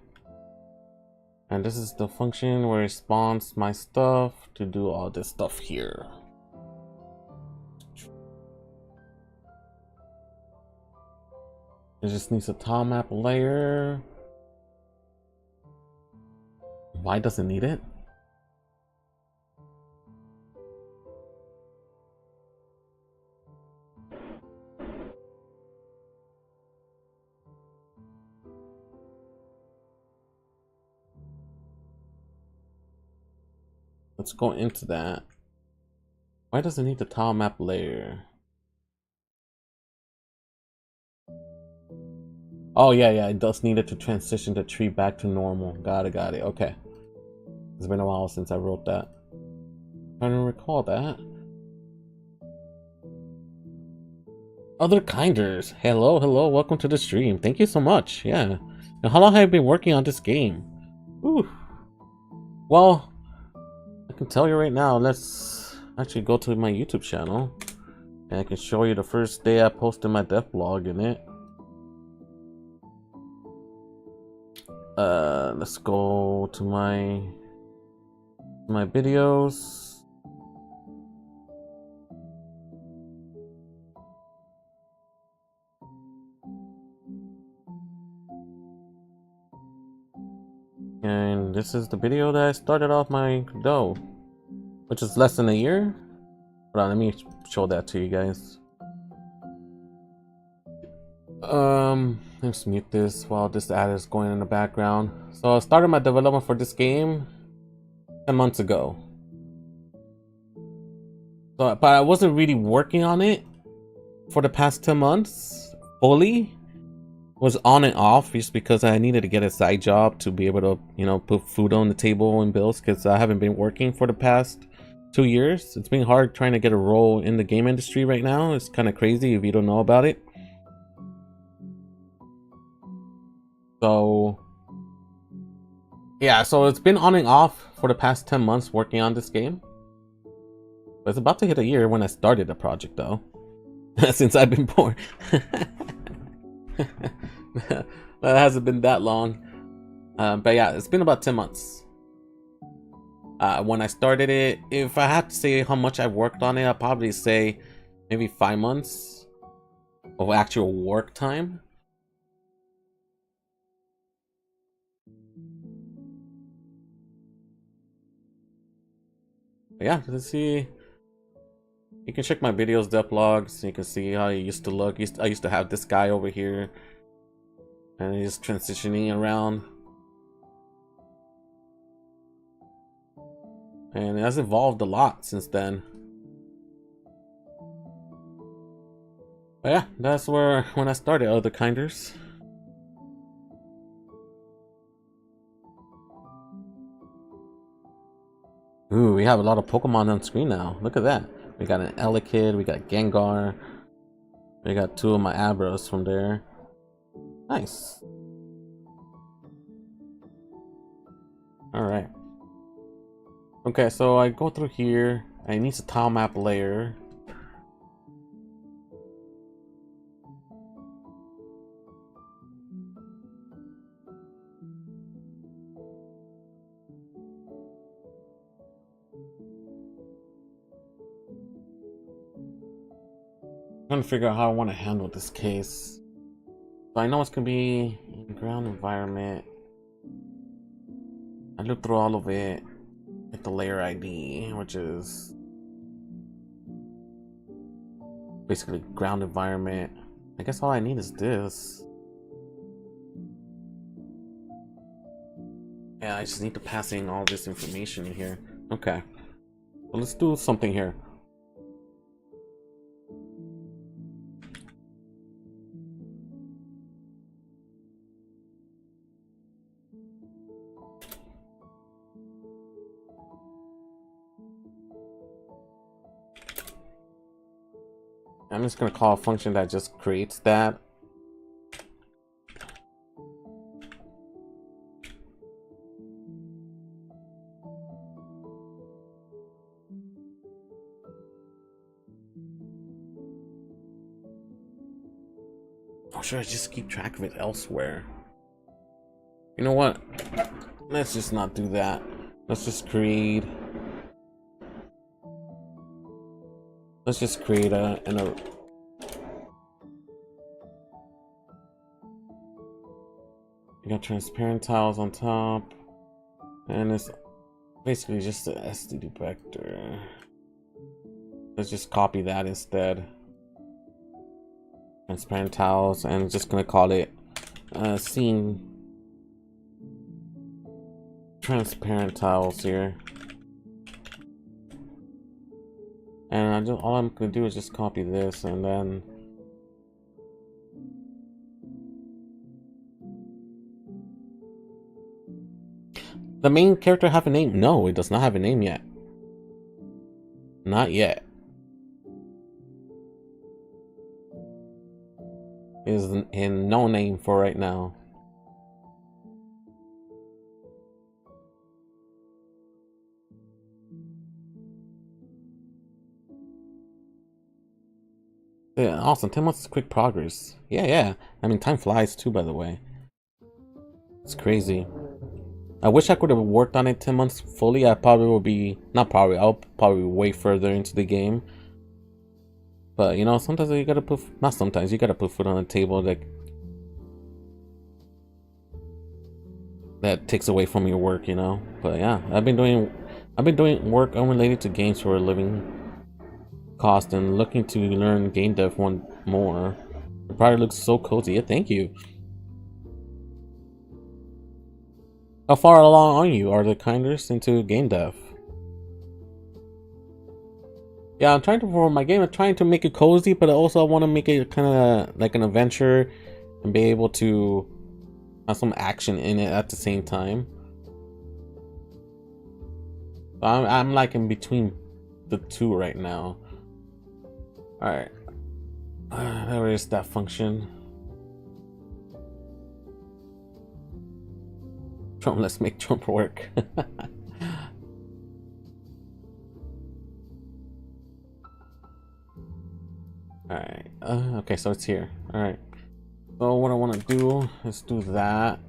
And this is the function where it spawns my stuff to do all this stuff here. It just needs a tile map layer. Why does it need it? Let's go into that. Why does it need the tile map layer? Oh yeah, it does need it to transition the tree back to normal. Got it, okay. It's been a while since I wrote that. Trying to recall that. Other kinders. Hello, welcome to the stream. Thank you so much. Yeah. Now, how long have you been working on this game? Ooh. Well, I can tell you right now, let's actually go to my YouTube channel. And I can show you the first day I posted my devlog in it. Let's go to my videos. And this is the video that I started off my Godot, which is less than a year. Hold on, let me show that to you guys. Let's mute this while this ad is going in the background. So I started my development for this game 10 months ago. So, but I wasn't really working on it for the past 10 months fully. Was on and off just because I needed to get a side job to be able to, you know, put food on the table and bills, because I haven't been working for the past 2 years. It's been hard trying to get a role in the game industry right now. It's kind of crazy if you don't know about it. So yeah, so it's been on and off for the past 10 months working on this game. But it's about to hit a year when I started the project though. Since I've been born. That hasn't been that long. But yeah, it's been about 10 months. When I started it, if I had to say how much I worked on it, I'd probably say maybe 5 months of actual work time. But yeah, let's see. You can check my videos, devlogs. You can see how it used to look. I used to have this guy over here, and he's transitioning around. And it has evolved a lot since then. But yeah, that's when I started Other Kinders. Ooh, we have a lot of Pokemon on screen now. Look at that. We got an Elekid, we got Gengar. We got 2 of my Abras from there. Nice. Alright. Okay, so I go through here. I need a tile map layer. I'm trying to figure out how I want to handle this case. So I know it's gonna be in ground environment. I looked through all of it. Get the layer ID, which is basically ground environment. I guess all I need is this. Yeah, I just need to pass in all this information in here. Okay. So let's do something here. I'm just gonna call a function that just creates that. Or should I just keep track of it elsewhere? You know what? Let's just not do that. Let's just create. Let's just create a You got transparent tiles on top, and it's basically just the STD vector. Let's just copy that instead. Transparent tiles, and just gonna call it scene transparent tiles here. And all I'm gonna do is just copy this, and then the main character have a name? No, it does not have a name yet. Not yet. It is in no name for right now. Yeah, awesome. 10 months is quick progress. Yeah. I mean, time flies too, by the way. It's crazy. I wish I could have worked on it 10 months fully. I probably will be, not probably, I'll probably be way further into the game. But, you know, sometimes you gotta put, not sometimes, you gotta put food on the table that takes away from your work, you know. But yeah, I've been doing work unrelated to games for a living cost and looking to learn game dev one more. The product looks so cozy. Yeah, thank you. How far along are you, Are the Kinders, into game dev? Yeah, I'm trying to, for my game, I'm trying to make it cozy, but also I want to make it kind of like an adventure and be able to have some action in it at the same time. I'm like in between the two right now. Alright. There is that function. Trump, let's make Trump work. Alright, okay, so it's here. Alright, so what I want to do is do that,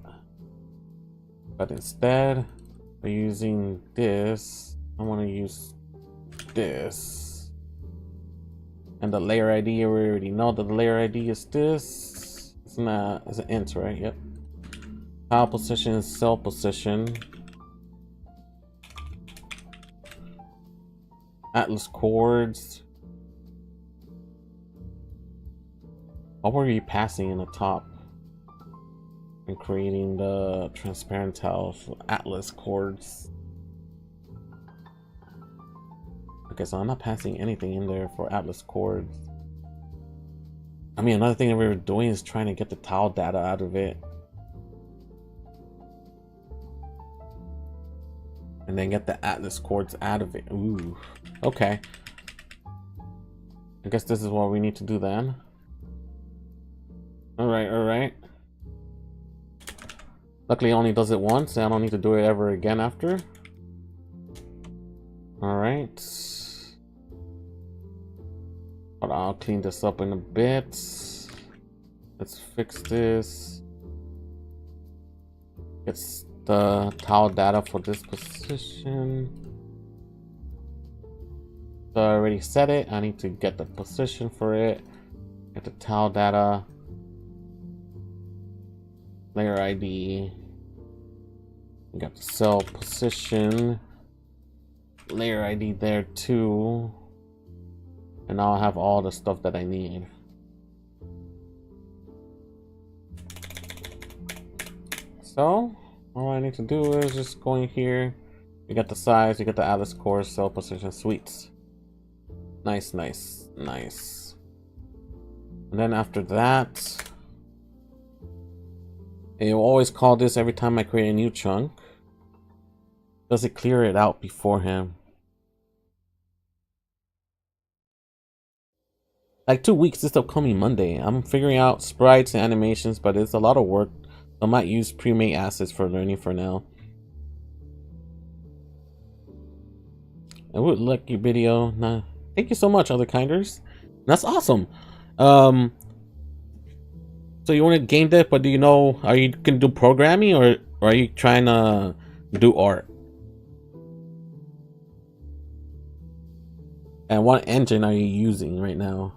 but instead of using this, I want to use this. And the layer ID, we already know that the layer ID is this. It's not, it's an int, right? Yep. Tile position, cell position. Atlas chords. What were you passing in the top? And creating the transparent tiles, Atlas chords. Okay, so I'm not passing anything in there for Atlas chords. I mean, another thing that we were doing is trying to get the tile data out of it. And then get the Atlas chords out of it. Ooh, okay. I guess this is what we need to do then. Alright. Luckily it only does it once, and I don't need to do it ever again after. Alright. But I'll clean this up in a bit. Let's fix this. It's the tile data for this position. So I already set it. I need to get the position for it. Get the tile data. Layer ID. We got the cell position. Layer ID there too. And now I have all the stuff that I need. So all I need to do is just go in here. You got the size, you got the Atlas core, cell position, sweets. Nice. And then after that, it will always call this every time I create a new chunk. Does it clear it out beforehand? Like 2 weeks this upcoming Monday. I'm figuring out sprites and animations, but it's a lot of work. I might use pre-made assets for learning for now. I would like your video. Nah. Thank you so much, other kinders. That's awesome. So you want to game dev, but do you know, are you gonna do programming or are you trying to do art? And what engine are you using right now?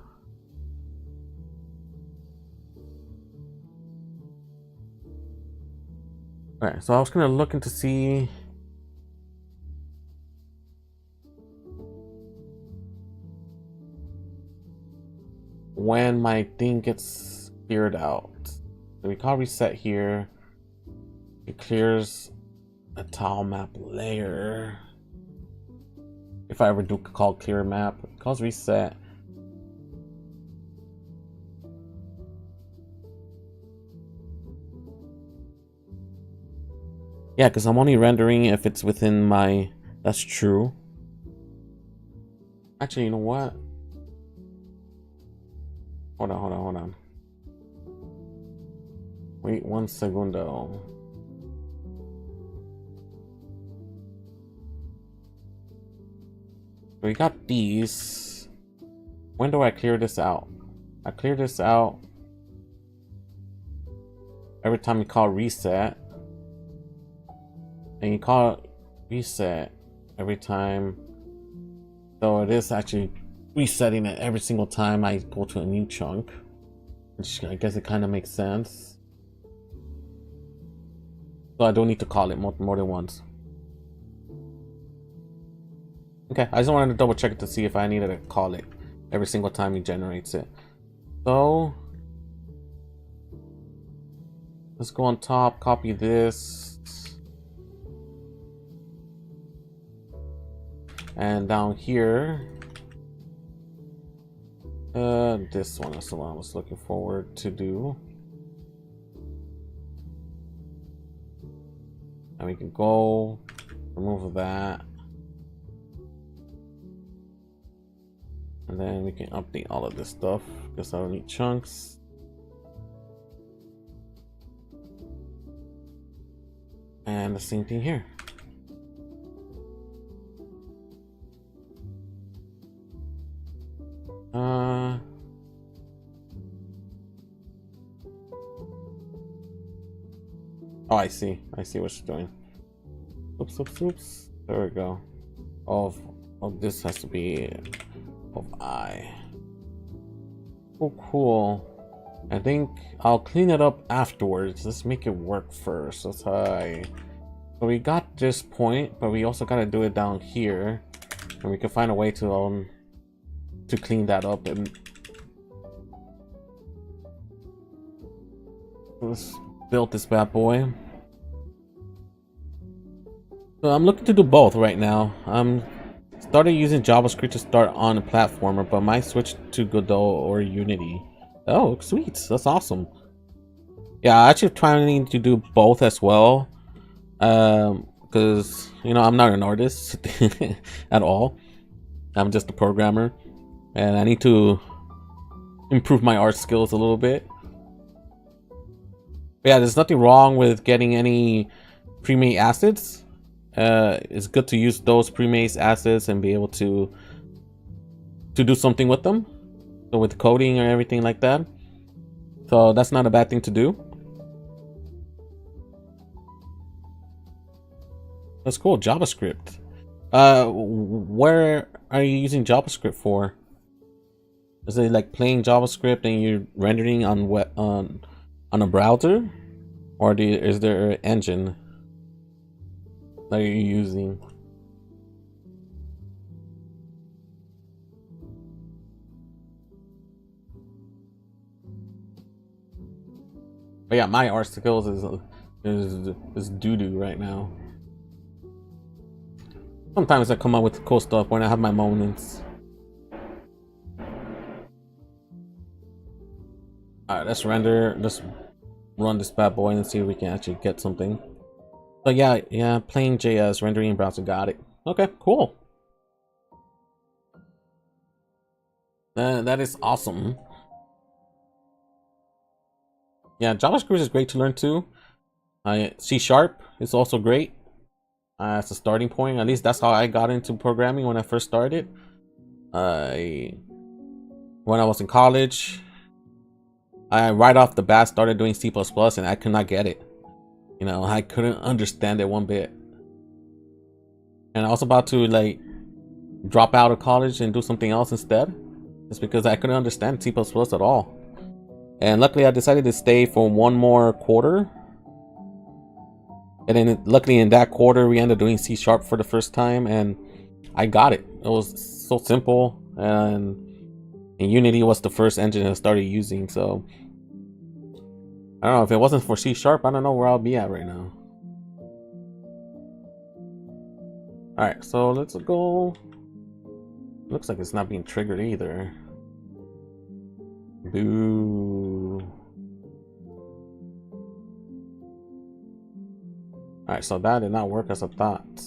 Okay, so I was gonna look into see when my thing gets cleared out. So we call reset here. It clears a tile map layer. If I ever do call clear map, it calls reset. Yeah, because I'm only rendering if it's within my... That's true. Actually, you know what? Hold on. Wait 1 segundo. We got these. When do I clear this out? I clear this out every time you call reset. And you call reset every time. So it is actually resetting it every single time I go to a new chunk. Which I guess it kind of makes sense. So I don't need to call it more than once. Okay, I just wanted to double check it to see if I needed to call it every single time he generates it. So let's go on top, copy this, and down here, this one is the one I was looking forward to do. And we can go remove that. And then we can update all of this stuff because I don't need chunks. And the same thing here. Oh, I see what she's doing. Oops. There we go. Oh, this has to be of I. Oh, cool. I think I'll clean it up afterwards. Let's make it work first. That's how So we got this point, but we also gotta do it down here, and we can find a way to clean that up. And let's build this bad boy. So I'm looking to do both right now. Started using JavaScript to start on a platformer, but might switch to Godot or Unity. Oh, sweet. That's awesome. Yeah, I actually trying to do both as well. Because, you know, I'm not an artist at all. I'm just a programmer. And I need to improve my art skills a little bit. But yeah, there's nothing wrong with getting any pre-made assets. It's good to use those pre-made assets and be able to do something with them. So with coding or everything like that. So that's not a bad thing to do. That's cool. JavaScript. Where are you using JavaScript for? Is it like plain JavaScript and you're rendering on on a browser, or is there an engine that you're using? But yeah, my art skills is doo-doo right now. Sometimes I come up with cool stuff when I have my moments. Alright, let's run this bad boy and see if we can actually get something. So yeah, plain JS rendering in browser, got it. Okay, cool. That is awesome. Yeah, JavaScript is great to learn too. C# is also great as a starting point. At least that's how I got into programming when I first started. When I was in college, I right off the bat started doing C++ and I could not get it. You know, I couldn't understand it one bit. And I was about to like drop out of college and do something else instead. Just because I couldn't understand C++ at all. And luckily I decided to stay for one more quarter. And then luckily in that quarter we ended up doing C# for the first time, and I got it. It was so simple, and Unity was the first engine I started using, so I don't know, if it wasn't for C#, I don't know where I'll be at right now. Alright, so let's go. Looks like it's not being triggered either. Boo. Alright, so that did not work as I thought.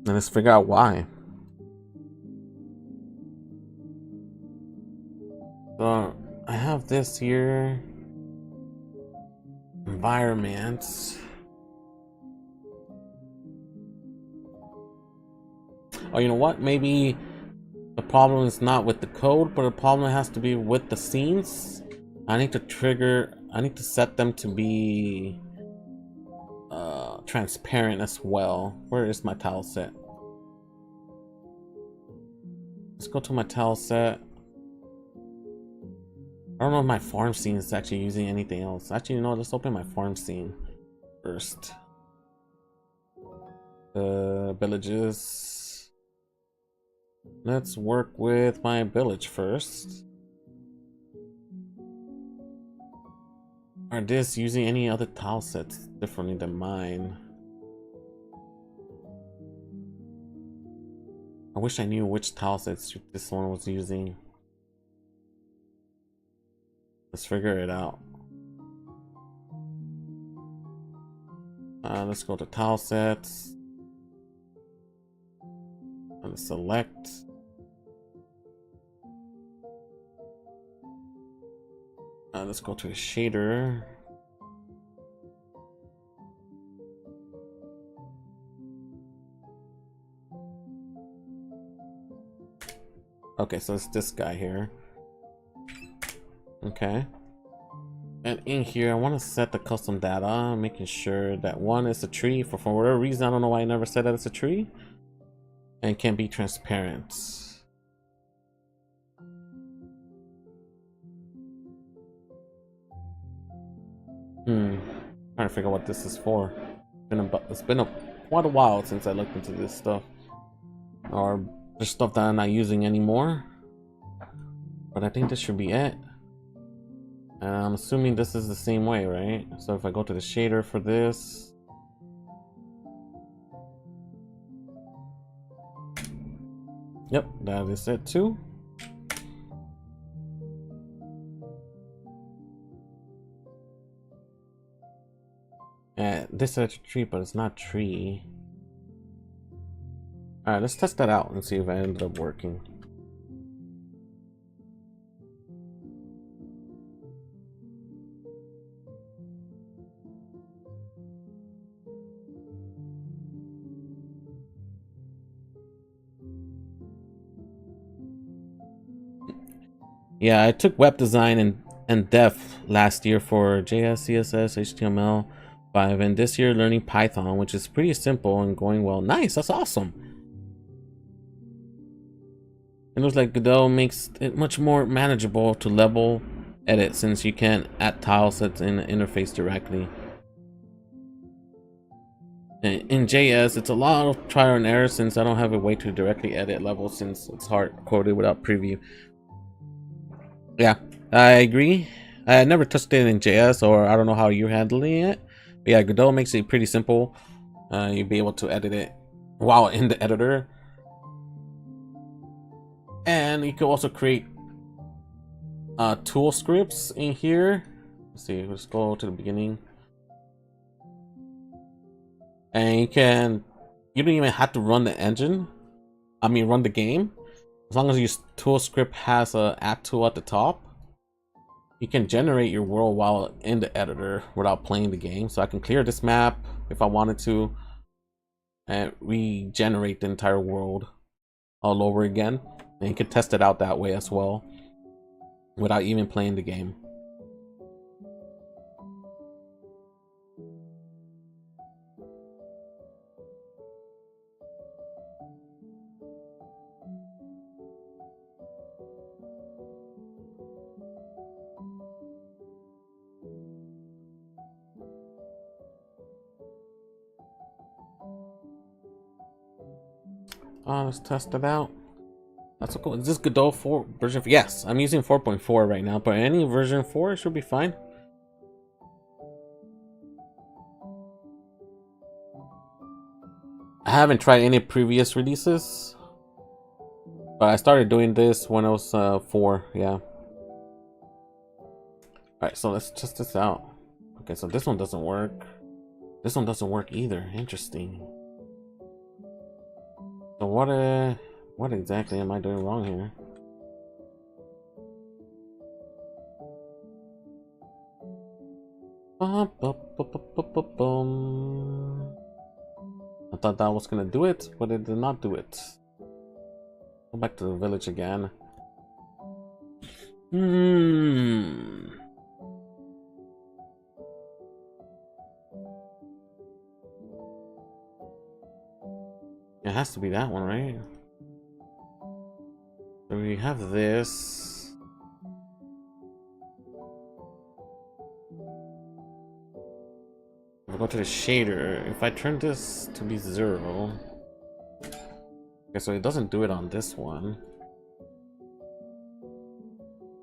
And let's figure out why. So I have this here. Environments. Oh, you know what? Maybe the problem is not with the code, but the problem has to be with the scenes. I need to set them to be transparent as well. Where is my tile set? Let's go to my tile set. I don't know if my farm scene is actually using anything else. Actually, you know, let's open my farm scene first. Villages. Let's work with my village first. Are this using any other tile sets differently than mine? I wish I knew which tile sets this one was using. Let's figure it out. Let's go to tile sets and select. Let's go to a shader. Okay, so it's this guy here. Okay. And in here, I want to set the custom data, making sure that one is a tree. For whatever reason, I don't know why I never said that it's a tree. And can be transparent. Trying to figure out what this is for. It's been quite a while since I looked into this stuff. Or there's stuff that I'm not using anymore. But I think this should be it. I'm assuming this is the same way, right? So if I go to the shader for this. Yep, that is it too. This is a tree, but it's not tree. Alright, let's test that out and see if it ended up working. Yeah, I took web design and dev last year for JS, CSS, HTML5, and this year learning Python, which is pretty simple and going well. Nice, that's awesome. It looks like Godot makes it much more manageable to level edit since you can add tile sets in the interface directly. In JS, it's a lot of trial and error since I don't have a way to directly edit levels since it's hard coded without preview. Yeah, I agree. I never touched it in JS, or I don't know how you're handling it. But yeah, Godot makes it pretty simple. You'll be able to edit it while in the editor. And you can also create tool scripts in here. Let's see, let's go to the beginning. And you don't even have to run the engine. I mean, run the game. As long as your tool script has a add tool at the top, you can generate your world while in the editor without playing the game. So I can clear this map if I wanted to and regenerate the entire world all over again. And you can test it out that way as well without even playing the game. Let's test it out. That's so cool. Is this Godot 4 version? Yes, I'm using 4.4 right now, but any version 4 should be fine. I haven't tried any previous releases, but I started doing this when it was 4. Yeah. Alright, so let's test this out. Okay, so this one doesn't work. This one doesn't work either. Interesting. So what exactly am I doing wrong here? I thought that was gonna do it, but it did not do it. Go back to the village again. It has to be that one, right? So we have this. We'll go to the shader. If I turn this to be 0. Okay, so it doesn't do it on this one.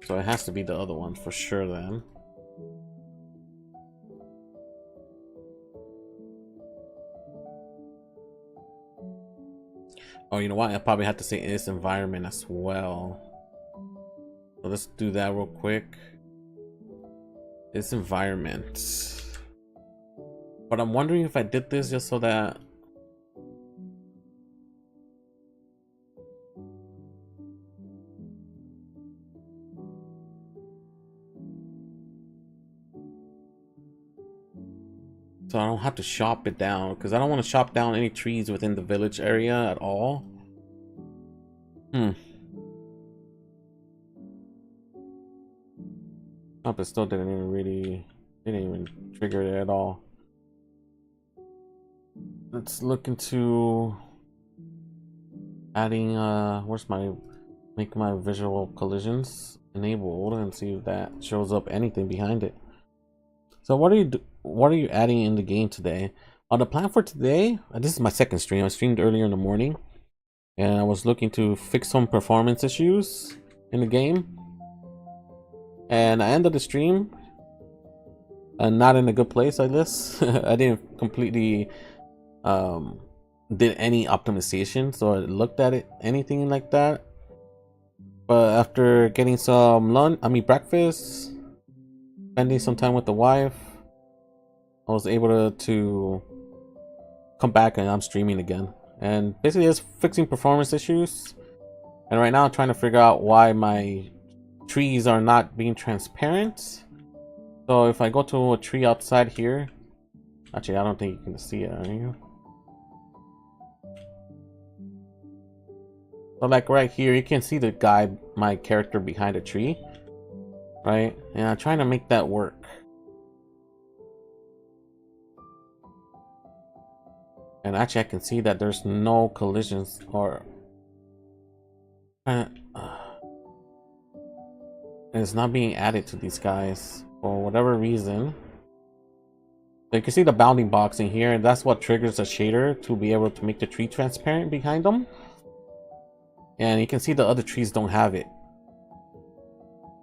So it has to be the other one for sure then. Oh, you know what? I probably have to say this environment as well. So let's do that real quick. This environment. But I'm wondering if I did this just so that so I don't have to chop it down, because I don't want to chop down any trees within the village area at all. Oh, but still didn't even trigger it at all. Let's look into adding where's my make my visual collisions enabled and see if that shows up anything behind it. So what are you adding in the game today? On the plan for today, this is my second stream. I streamed earlier in the morning and I was looking to fix some performance issues in the game, and I ended the stream not in a good place, I guess. I didn't completely did any optimization, so I looked at it anything like that. But after getting some breakfast, spending some time with the wife, I was able to come back and I'm streaming again. And basically it's fixing performance issues. And right now I'm trying to figure out why my trees are not being transparent. So if I go to a tree outside here, actually I don't think you can see it, are you? So like right here, you can see the guy, my character behind a tree, right? And I'm trying to make that work. And actually I can see that there's no collisions or it's not being added to these guys for whatever reason. So you can see the bounding box in here, and that's what triggers the shader to be able to make the tree transparent behind them. And you can see the other trees don't have it,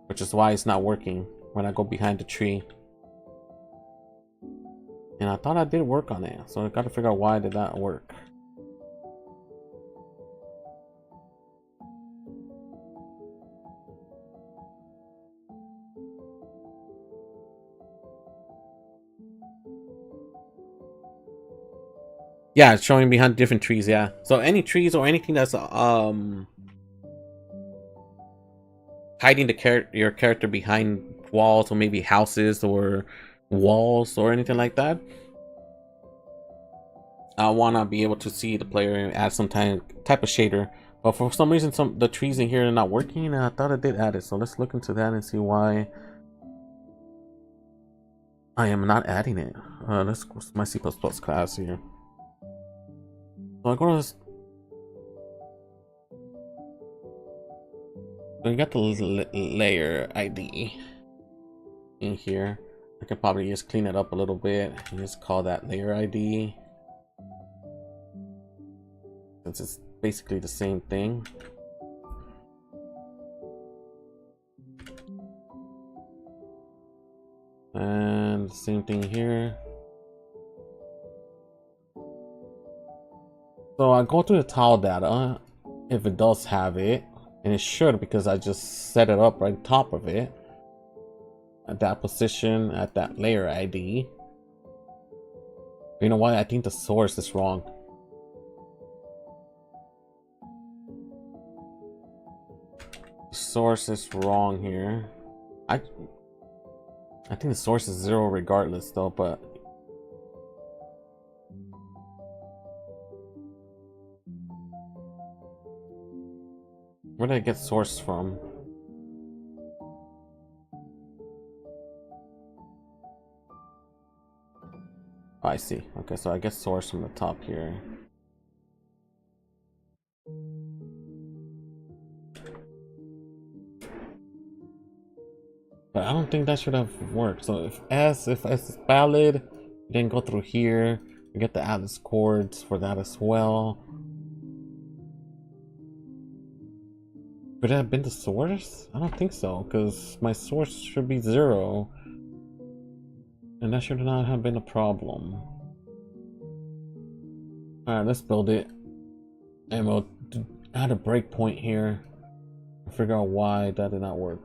which is why it's not working when I go behind the tree. And I thought I did work on it, so I got to figure out why did that work. Yeah, it's showing behind different trees. Yeah, so any trees or anything that's hiding your character behind walls, or maybe houses or walls or anything like that, I want to be able to see the player and add some type of shader. But for some reason the trees in here are not working, and I thought I did add it. So let's look into that and see why I am not adding it. Let's go to my C++ class here. So I go to this. So you got the layer ID in here. I could probably just clean it up a little bit and just call that layer ID, since it's basically the same thing. And same thing here. So I go to the tile data if it does have it, and it should because I just set it up right on top of it at that position at that layer ID. You know what? I think the source is wrong. The source is wrong here. I think the source is 0 regardless though, but where did I get source from? Oh, I see. Okay, so I get source from the top here. But I don't think that should have worked. So if S is valid, then go through here. You get the Atlas chords for that as well. Could it have been the source? I don't think so, because my source should be 0. And that should not have been a problem. Alright, let's build it. And we'll add a breakpoint here. Figure out why that did not work.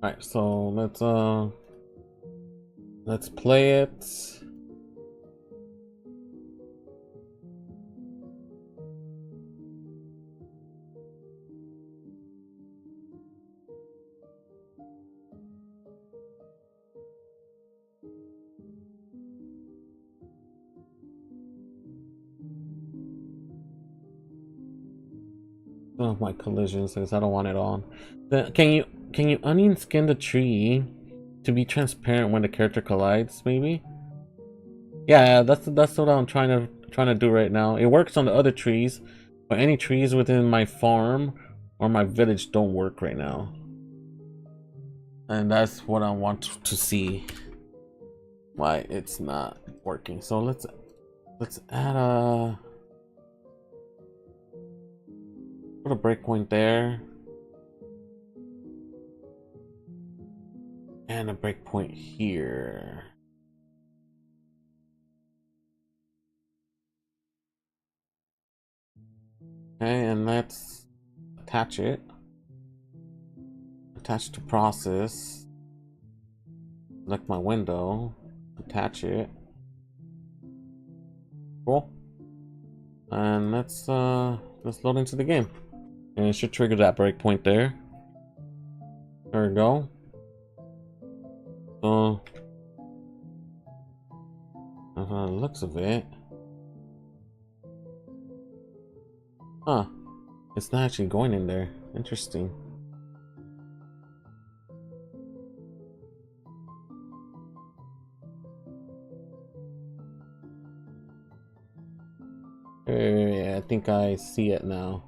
Alright, so let's play it. Oh, my collisions, because I don't want it on. Can you onion skin the tree to be transparent when the character collides? Maybe. Yeah, that's what I'm trying to do right now. It works on the other trees, but any trees within my farm or my village don't work right now, and that's what I want to see. Why it's not working? So let's add a. Put a breakpoint there. And a breakpoint here. Okay, and let's attach it. Attach to process. Select my window. Attach it. Cool. And let's load into the game. And it should trigger that breakpoint there. There we go. So, the looks of it, huh? It's not actually going in there. Interesting. I think I see it now.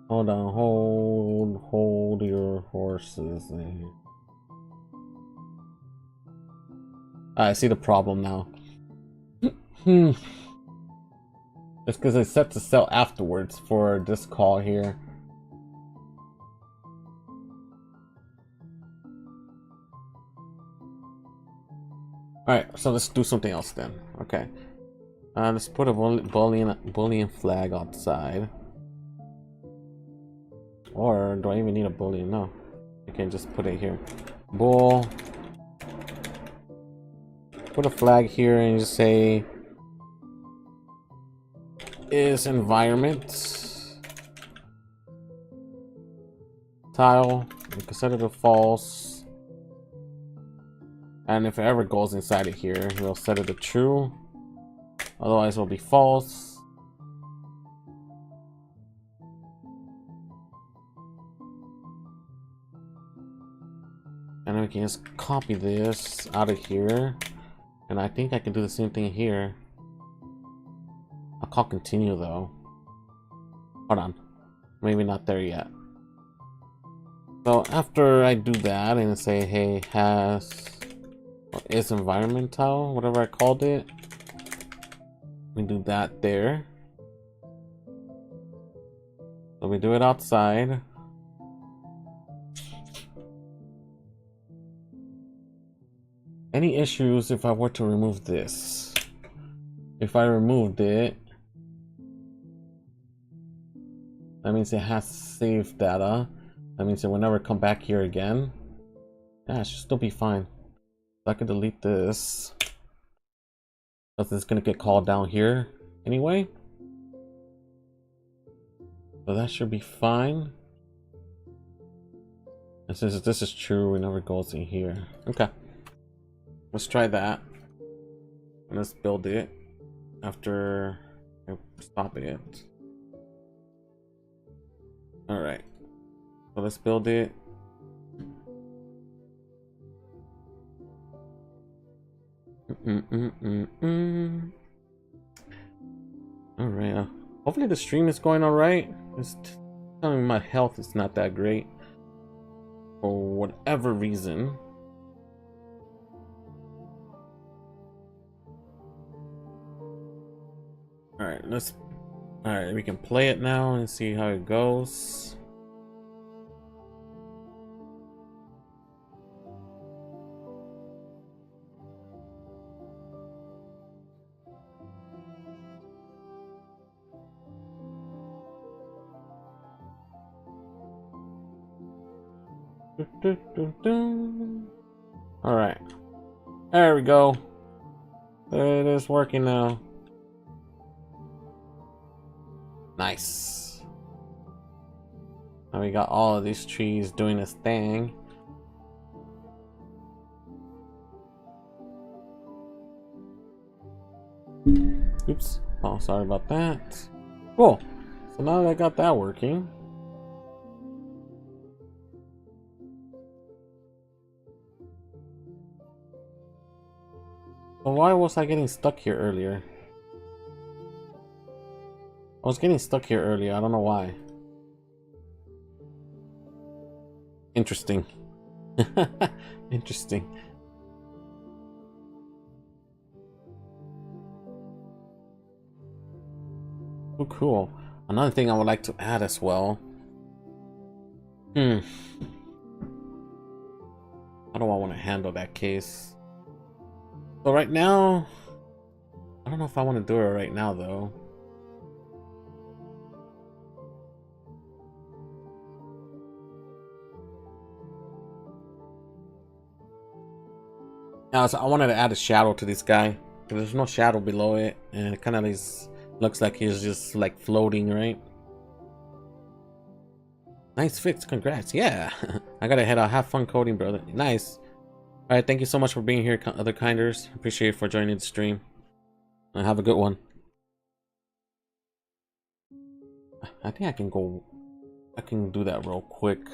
Hold on, hold your horses. I see the problem now. It's because it's set to sell afterwards for this call here. Alright, so let's do something else then. Okay. Let's put a boolean flag outside. Or do I even need a boolean? No. I can just put it here. Bool. Put a flag here and just say is environment tile. You can set it to false. And if it ever goes inside of here, we'll set it to true. Otherwise, it will be false. And we can just copy this out of here. And I think I can do the same thing here. I'll call continue though. Hold on. Maybe not there yet. So after I do that and say, hey, has or is environmental, whatever I called it, we do that there. So we do it outside. Any issues if I were to remove this? If I removed it, that means it has saved data. That means it will never come back here again. Yeah, it should still be fine. So I can delete this. Because it's gonna get called down here anyway. So that should be fine. And since this is true, it never goes in here. Okay. Let's try that. And let's build it after I stop it. Alright. So let's build it. Alright. Hopefully the stream is going alright. It's telling me my health is not that great. For whatever reason. Alright, we can play it now and see how it goes. Alright. There we go. It is working now. Nice. Now we got all of these trees doing this thing. Oops. Oh, sorry about that. Cool. So now that I got that working. So why was I getting stuck here earlier? I was getting stuck here earlier. I don't know why. Interesting. Interesting. Oh, cool. Another thing I would like to add as well. How do I want to handle that case? So right now, I don't know if I want to do it right now though. Now, so I wanted to add a shadow to this guy. There's no shadow below it, and it kind of looks like he's just like floating, right? Nice fix, congrats. Yeah, I gotta head out. Have fun coding, brother. Nice. All right, thank you so much for being here, other kinders. Appreciate you for joining the stream. And have a good one. I think I can go. I can do that real quick.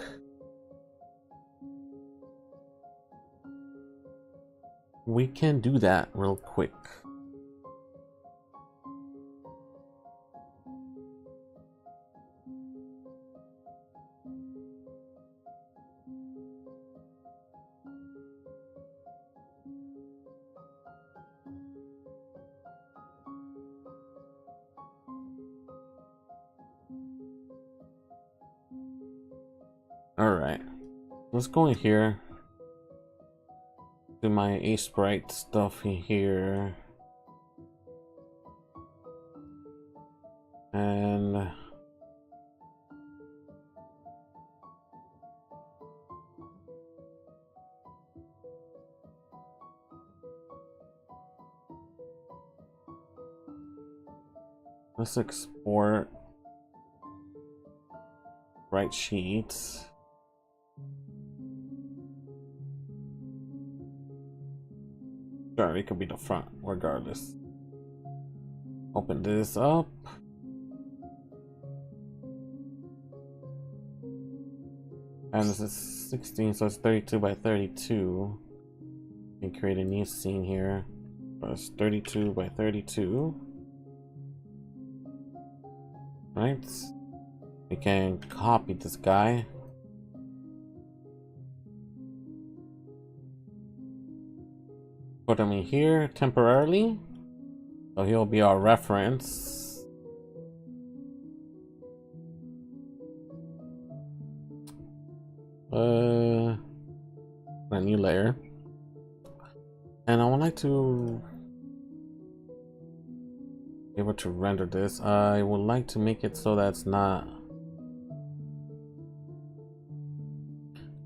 We can do that real quick. All right, let's go in here. Do my Aseprite stuff in here. And let's export write sheets. Sure, it could be the front regardless. Open this up. And this is 16, so it's 32 by 32. And create a new scene here. It's 32 by 32. Right? We can copy this guy. put him in here temporarily. So he'll be our reference. A new layer. And I would like to be able to render this. I would like to make it so that's not.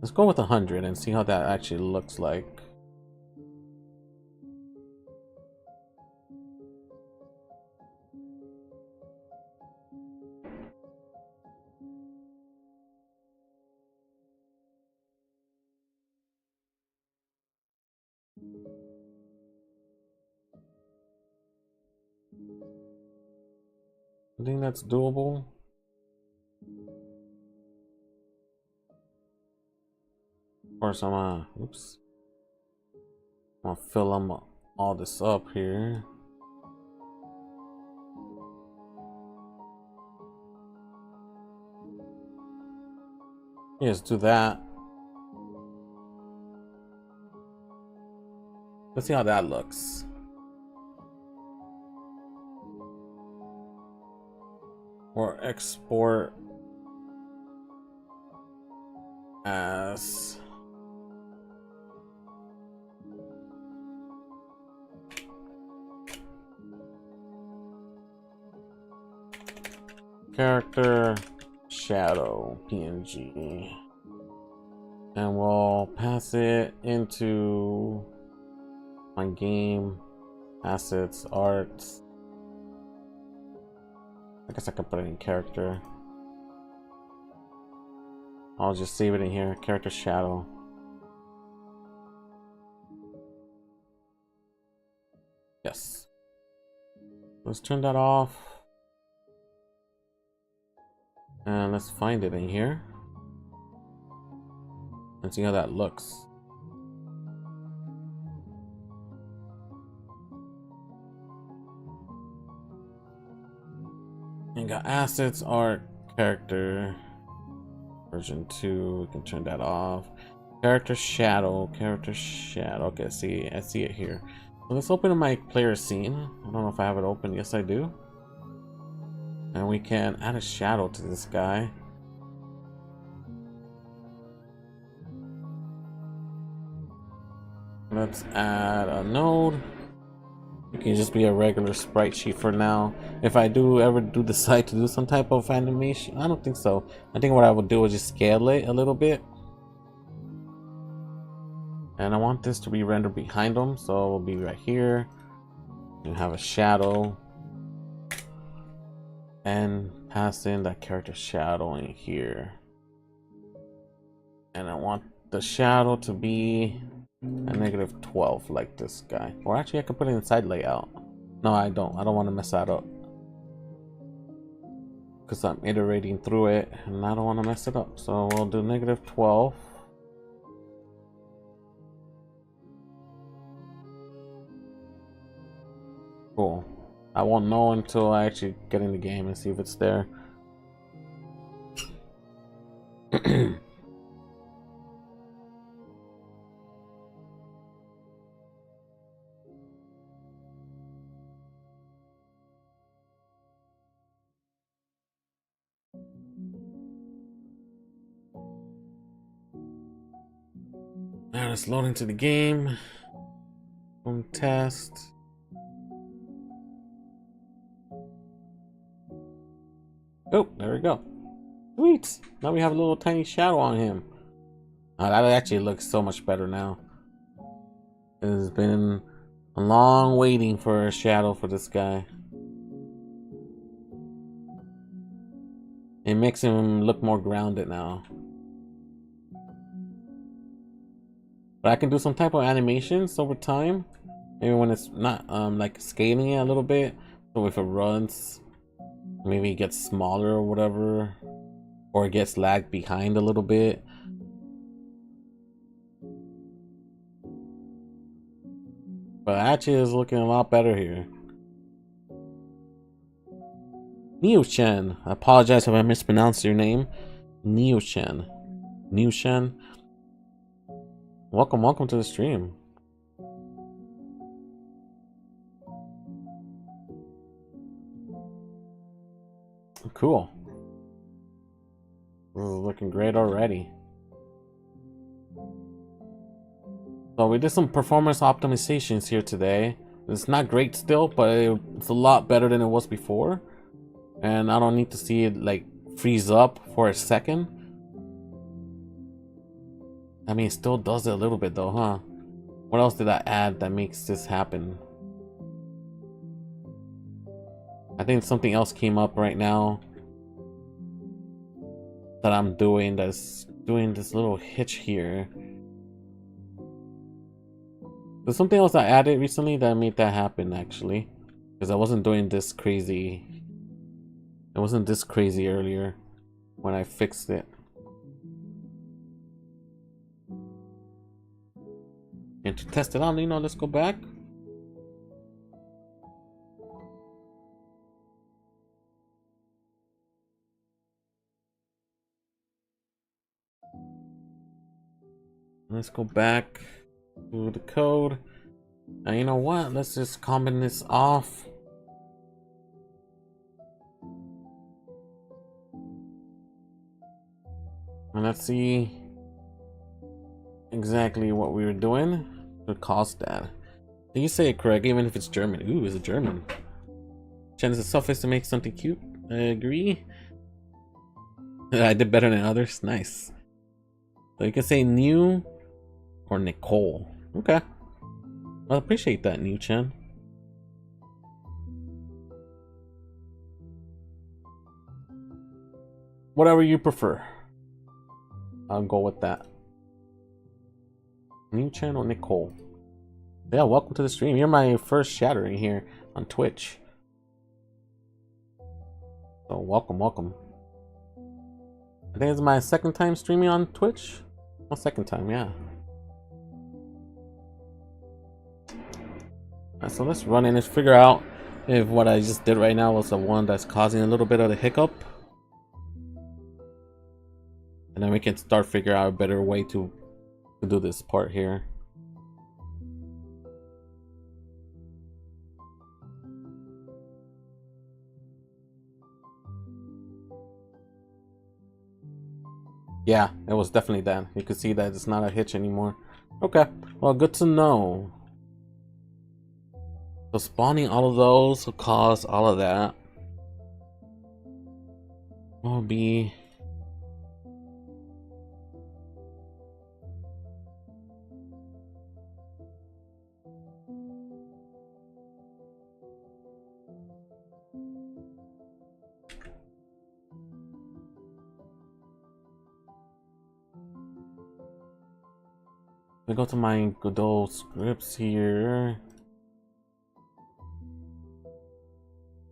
Let's go with 100 and see how that actually looks like. I think that's doable. Of course, I'm oops. I'm gonna fill all this up here. Let's do that. Let's see how that looks. Or export as character shadow PNG, and we'll pass it into my game assets, arts. I guess I could put it in character. I'll just save it in here, character shadow. Yes. Let's turn that off. And let's find it in here. And see how that looks. And got assets, art, character. Version 2, we can turn that off. Character shadow, okay, I see it here. So let's open my player scene. I don't know if I have it open. Yes, I do. And we can add a shadow to this guy. Let's add a node. It can just be a regular sprite sheet for now. If I do ever decide to do some type of animation, I don't think so. I think what I would do is just scale it a little bit. And I want this to be rendered behind them, so it will be right here. You have a shadow. And pass in that character shadow in here. And I want the shadow to be a -12 like this guy. Or actually I could put it inside layout. No, I don't want to mess that up, because I'm iterating through it and I don't want to mess it up. So we'll do -12. Cool. I won't know until I actually get in the game and see if it's there. Now let's load into the game. Test. Oh, there we go. Sweet. Now we have a little tiny shadow on him. That actually looks so much better now. It has been a long waiting for a shadow for this guy. It makes him look more grounded now. But I can do some type of animations over time. Maybe when it's not like scaling it a little bit. So if it runs, maybe it gets smaller or whatever. Or it gets lagged behind a little bit. But actually it's looking a lot better here. Neo-Chen. I apologize if I mispronounced your name. Neo-Chen. Neo-Chen. Welcome to the stream. cool. This is looking great already. So we did some performance optimizations here today. It's not great still, but it's a lot better than it was before. And I don't need to see it like freeze up for a second. I mean, it still does it a little bit though, huh? What else did I add that makes this happen? I think something else came up right now that I'm doing that's doing this little hitch here. There's something else I added recently that made that happen actually. Because I wasn't doing this crazy. It wasn't this crazy earlier when I fixed it. And to test it out, you know, let's go back. Let's go back to the code. Now, you know what? Let's just comment this off. And let's see exactly what we were doing to cause that. Did you say it correct, even if it's German? Ooh, is it German? Change the suffix to make something cute. I agree. I did better than others. Nice. So you can say new or Nicole. Okay. I appreciate that, New Chan. Whatever you prefer. I'll go with that. New Chan or Nicole. Yeah, welcome to the stream. You're my first shattering here on Twitch. So welcome, welcome. I think it's my second time streaming on Twitch. My second time, yeah. So let's run in and figure out if what I just did right now was the one that's causing a little bit of the hiccup. And then we can start figuring out a better way to do this part here. Yeah, it was definitely that. You can see that it's not a hitch anymore. Okay, well, good to know. So spawning all of those will cause all of that. Will be we go to my Godot scripts here.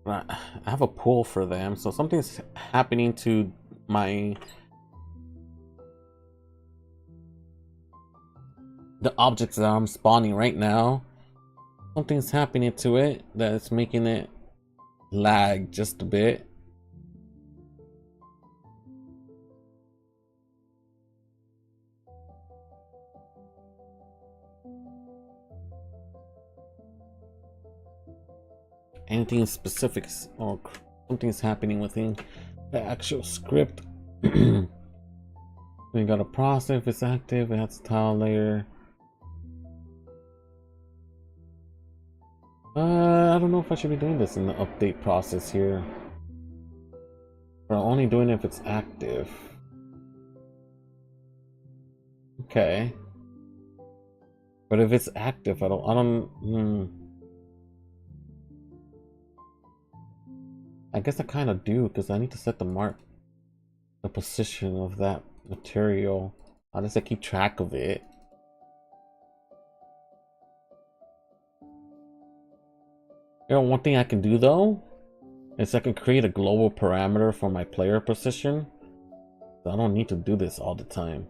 Right, I have a pool for them, so something's happening to the objects that I'm spawning right now. Something's happening to it that's making it lag just a bit. Anything specific or something's happening within the actual script. We got a process, if it's active, it has a tile layer. I don't know if I should be doing this in the update process here. We're only doing it if it's active. Okay. But if it's active, I guess I kind of do, because I need to set the position of that material. How does it keep track of it? You know, one thing I can do though is I can create a global parameter for my player position. So I don't need to do this all the time.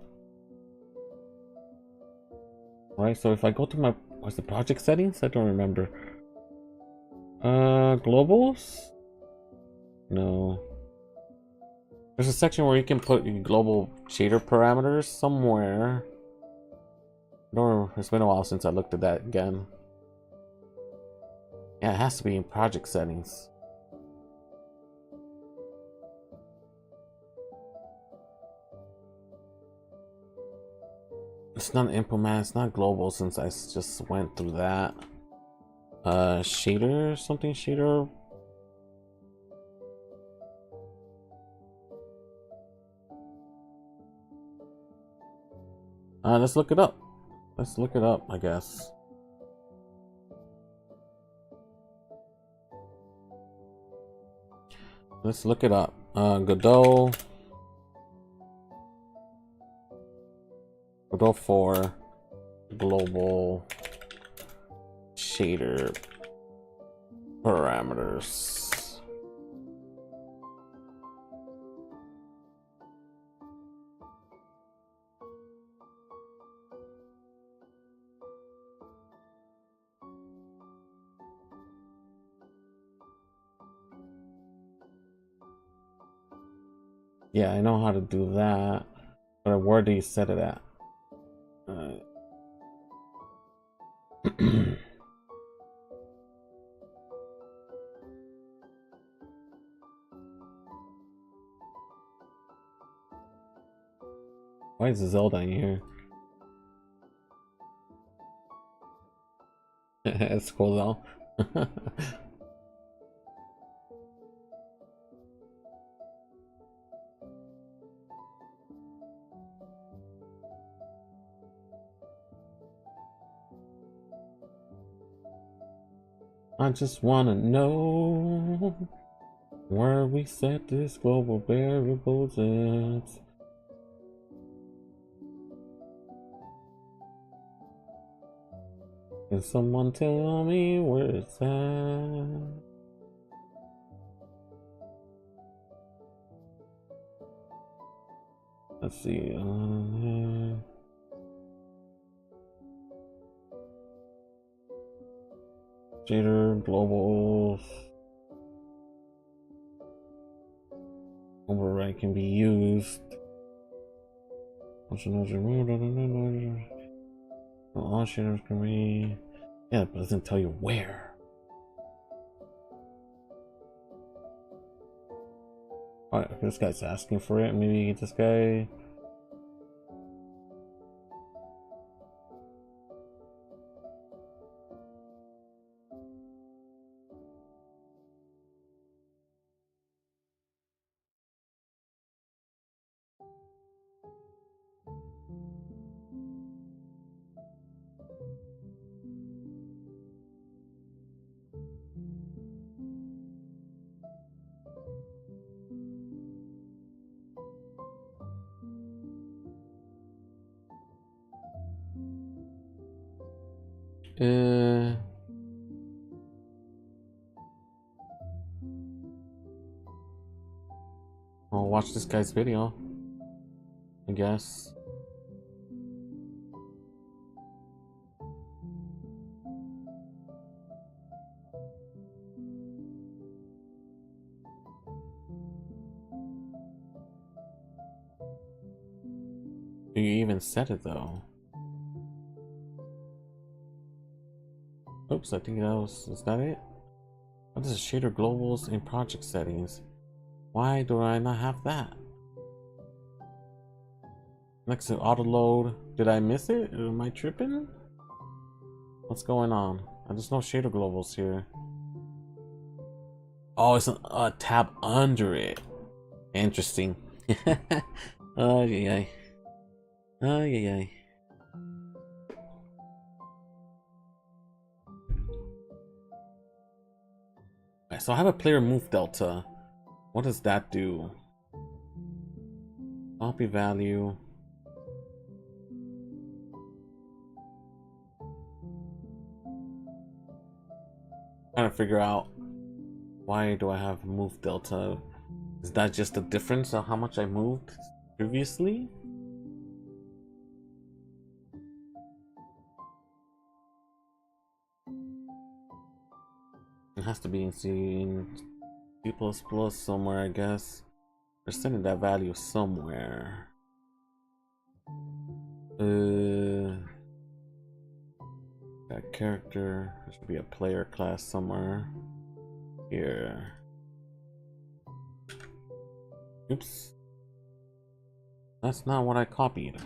Alright, so if I go to what's the project settings? I don't remember. Globals? No. There's a section where you can put your global shader parameters somewhere. No, it's been a while since I looked at that again. Yeah, it has to be in project settings. It's not implement, it's not global since I just went through that. Shader, something shader. Let's look it up. Let's look it up, I guess. Let's look it up. Godot 4 global shader parameters. Yeah, I know how to do that, but where do you set it at? Why is Zelda in here? It's cool though. I just wanna know where we set this global variables at. Can someone tell me where it's at? Let's see. Shader globals. Override can be used. All shaders can be. Yeah, but it doesn't tell you where. Alright, this guy's asking for it. Maybe this guy. I'll watch this guy's video, I guess. Do you even set it though? Oops, I think is that it? What is shader globals in project settings? Why do I not have that? Next to auto load, did I miss it? Am I tripping? What's going on? There's no shader globals here. Oh, it's a tab under it. Interesting. Oh yeah. Oh yeah. So I have a player move delta. What does that do? Copy value. Trying to figure out why do I have move delta? Is that just the difference of how much I moved previously? It has to be in C++ somewhere, I guess. We're sending that value somewhere. That character, there should be a player class somewhere here. Oops. That's not what I copied.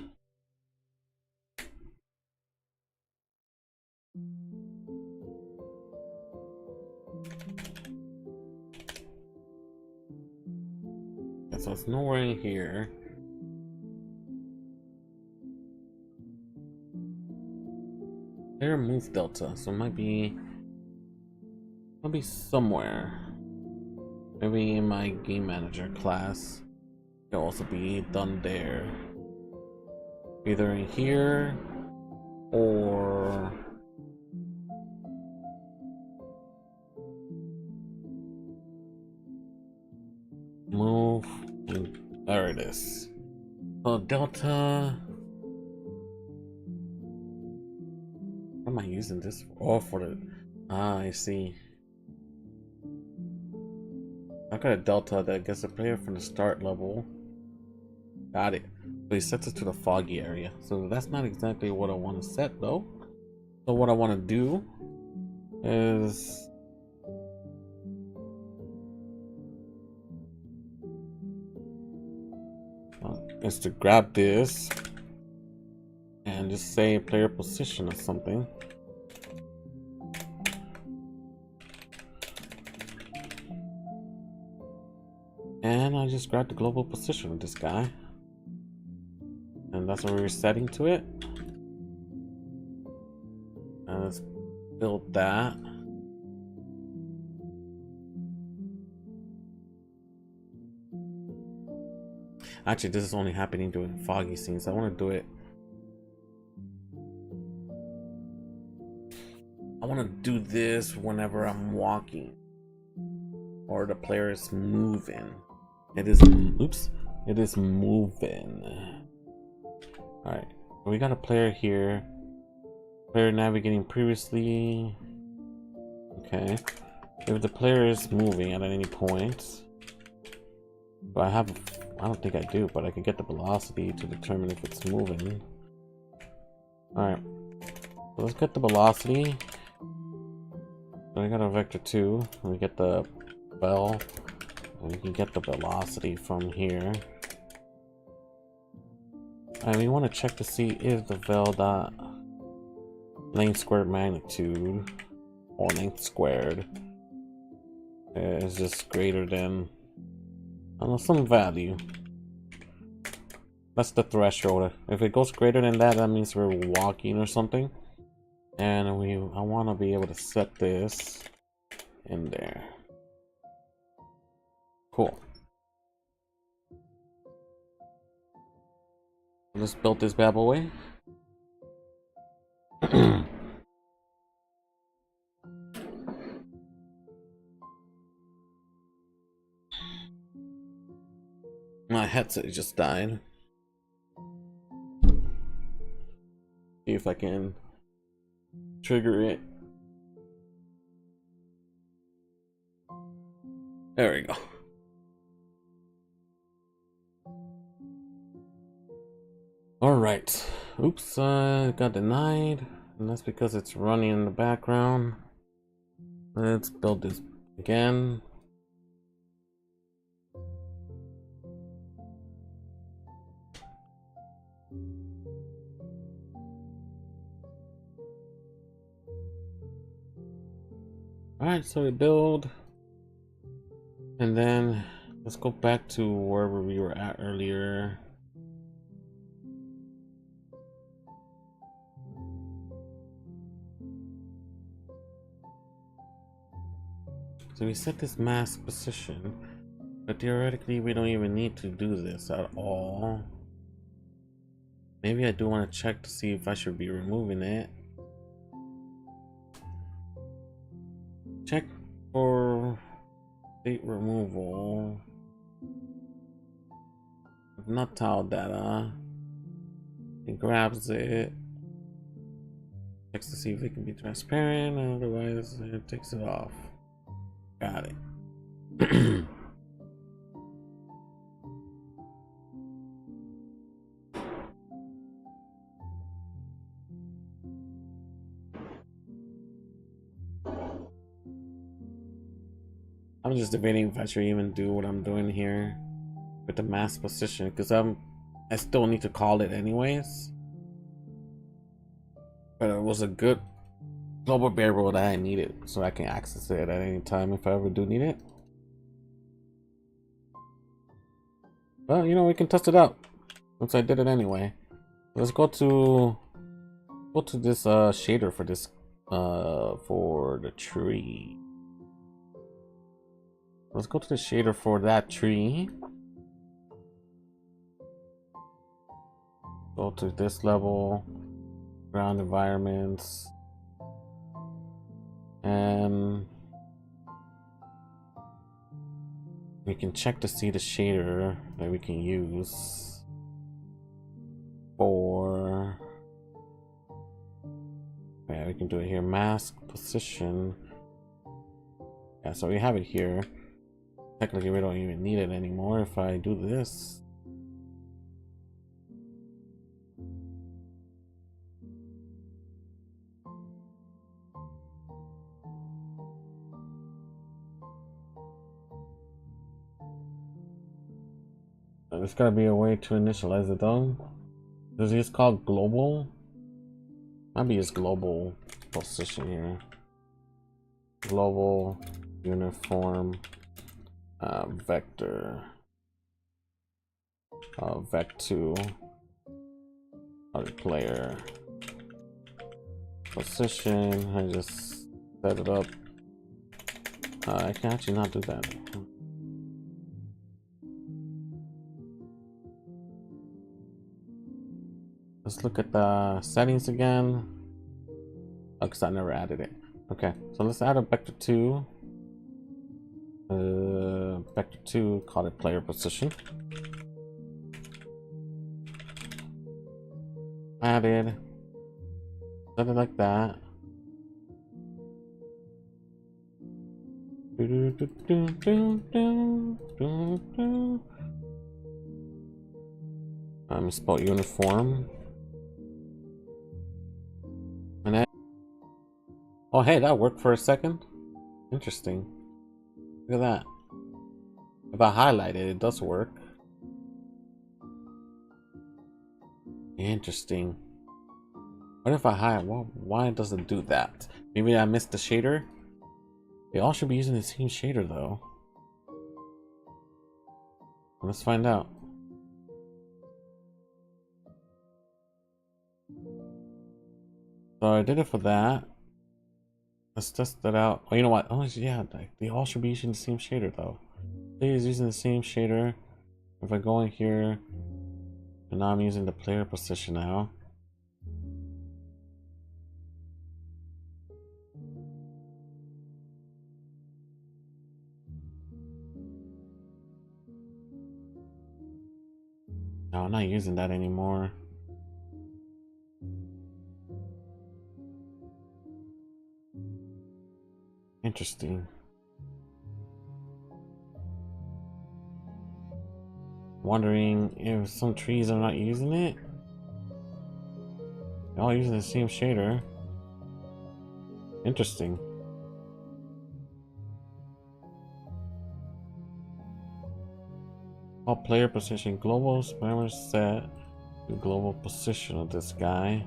So it's nowhere in here. Player move delta, so it might be somewhere. Maybe in my game manager class. It can also be done there. Either in here or move, and there it is. So delta. What am I using this for? Oh, for the I see. I got a delta that gets a player from the start level. Got it. But he sets it to the foggy area. So that's not exactly what I want to set though. So what I want to do is to grab this and just say player position or something. And I just grab the global position of this guy. And that's what we're setting to it. And let's build that. Actually, this is only happening during foggy scenes. I want to do it. I want to do this whenever I'm walking or the player is moving. It is, oops, it is moving. All right, we got a player here. Player navigating previously. Okay, if the player is moving at any point, but I don't think I do, but I can get the velocity to determine if it's moving. All right, so let's get the velocity. So we got a vector 2, and we get the bell, and we can get the velocity from here. And we want to check to see if the vel dot length squared magnitude or length squared is just greater than, I don't know, some value. That's the threshold. If it goes greater than that, that means we're walking or something. And I want to be able to set this in there. Cool. Let's build this bad boy. My headset just died. See if I can trigger it. There we go. Alright. Oops, got denied. And that's because it's running in the background. Let's build this again. Alright, so we build. And then let's go back to wherever we were at earlier. So we set this mask position, but theoretically we don't even need to do this at all. Maybe I do want to check to see if I should be removing it. Check for state removal. Not tile data. It grabs it. Checks to see if it can be transparent, otherwise it takes it off. Got it. I'm just debating if I should even do what I'm doing here with the mask position, because I still need to call it anyways. But it was a good global variable that I needed, so I can access it at any time if I ever do need it. Well, you know, we can test it out since I did it anyway. Let's go to this shader for this for the tree. Let's go to the shader for that tree. Go to this level, ground environments, and we can check to see the shader that we can use for. Yeah, we can do it here. Mask position. Yeah, so we have it here. Technically, we don't even need it anymore if I do this. There's gotta be a way to initialize it though. Is this called global? Maybe it's global position here. Global uniform vector vec2 other player position. I just set it up. I can actually not do that. Let's look at the settings again. Oh, because I never added it. Okay, so let's add a vector2. Vector2, call it player position. Added. Set it like that. I misspelled uniform. And then, oh hey, that worked for a second. Interesting. Look at that. If I highlight it, it does work. Interesting. What if I highlight? Well, why does it do that? Maybe I missed the shader. They all should be using the same shader though. Let's find out. So I did it for that. Let's test that out. Oh, you know what? Oh yeah, they all should be using the same shader though. They is using the same shader. If I go in here, and now I'm using the player position now. No, I'm not using that anymore. Interesting. Wondering if some trees are not using it. They're all using the same shader. Interesting. All player position global spammer set the global position of this guy.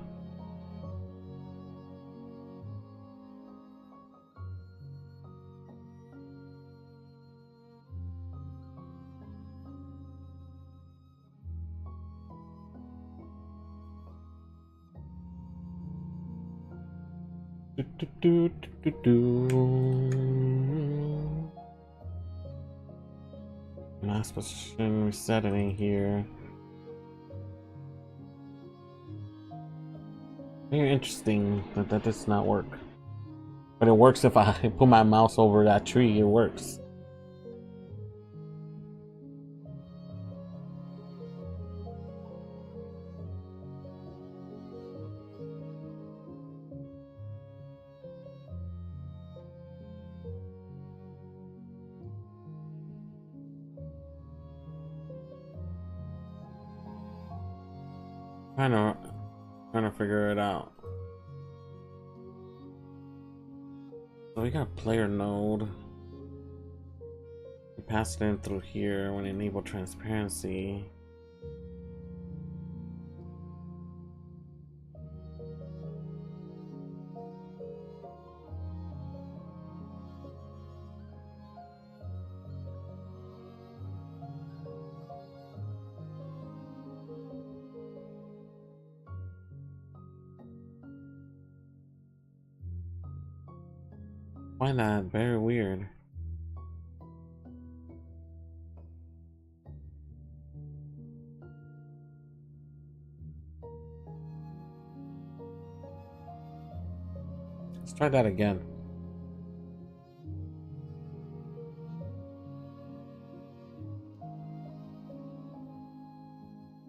Mask position resetting here. Very interesting that does not work. But it works if I put my mouse over that tree, it works. Trying to figure it out. So we got a player node. We pass it in through here when enable transparency. find that very weird. Let's try that again.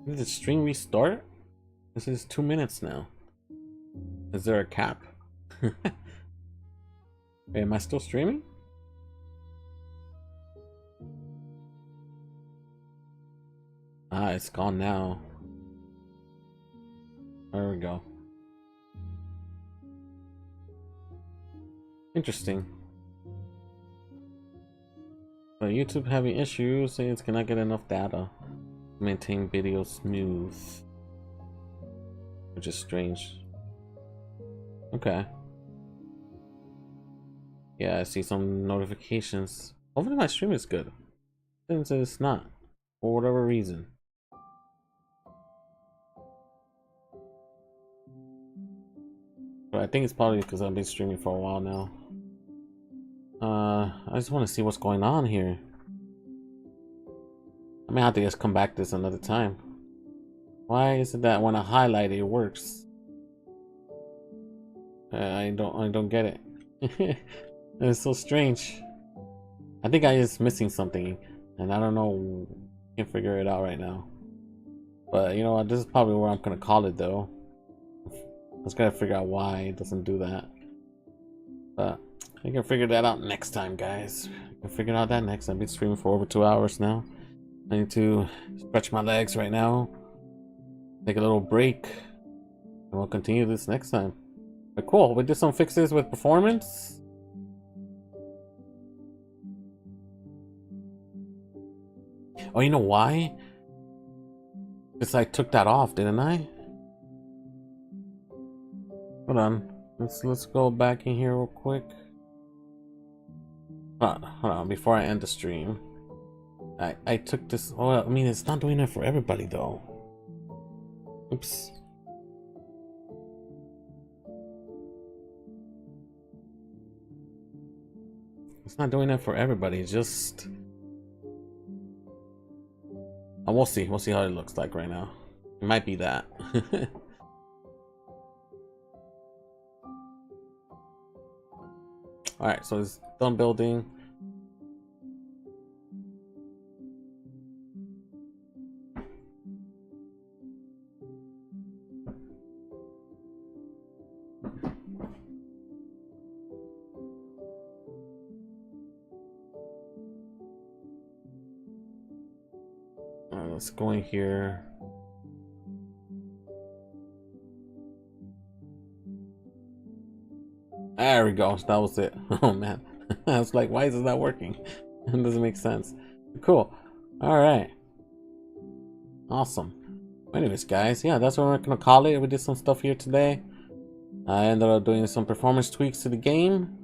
Did the stream restart? This is 2 minutes now. Is there a cap? Wait, am I still streaming? Ah, it's gone now. There we go. Interesting. But YouTube having issues saying it's cannot get enough data to maintain video smooth. Which is strange. Okay. Yeah, I see some notifications. Hopefully my stream is good. Since it's not, for whatever reason. But I think it's probably because I've been streaming for a while now. I just want to see what's going on here. I may have to just come back to this another time. Why is it that when I highlight it, it works? I don't get it. It's so strange. I think I is missing something, and I don't know. Can't figure it out right now. But you know what? This is probably where I'm gonna call it, though. I just gotta figure out why it doesn't do that. But I can figure that out next time, guys. I can figure out that next. I've been streaming for over 2 hours now. I need to stretch my legs right now. Take a little break, and we'll continue this next time. But cool, we did some fixes with performance. Oh, you know why? Because I took that off, didn't I? Hold on. Let's go back in here real quick. Hold on, before I end the stream. I took this. Oh, I mean, it's not doing it for everybody though. Oops. It's not doing it for everybody. It's just. Oh, we'll see. We'll see how it looks like right now. It might be that. Alright, so it's done building. Let's go in here. There we go. That was it. Oh man. I was like, why is it not working? It doesn't make sense. Cool. Alright. Awesome. Anyways, guys, yeah, that's what we're gonna call it. We did some stuff here today. I ended up doing some performance tweaks to the game.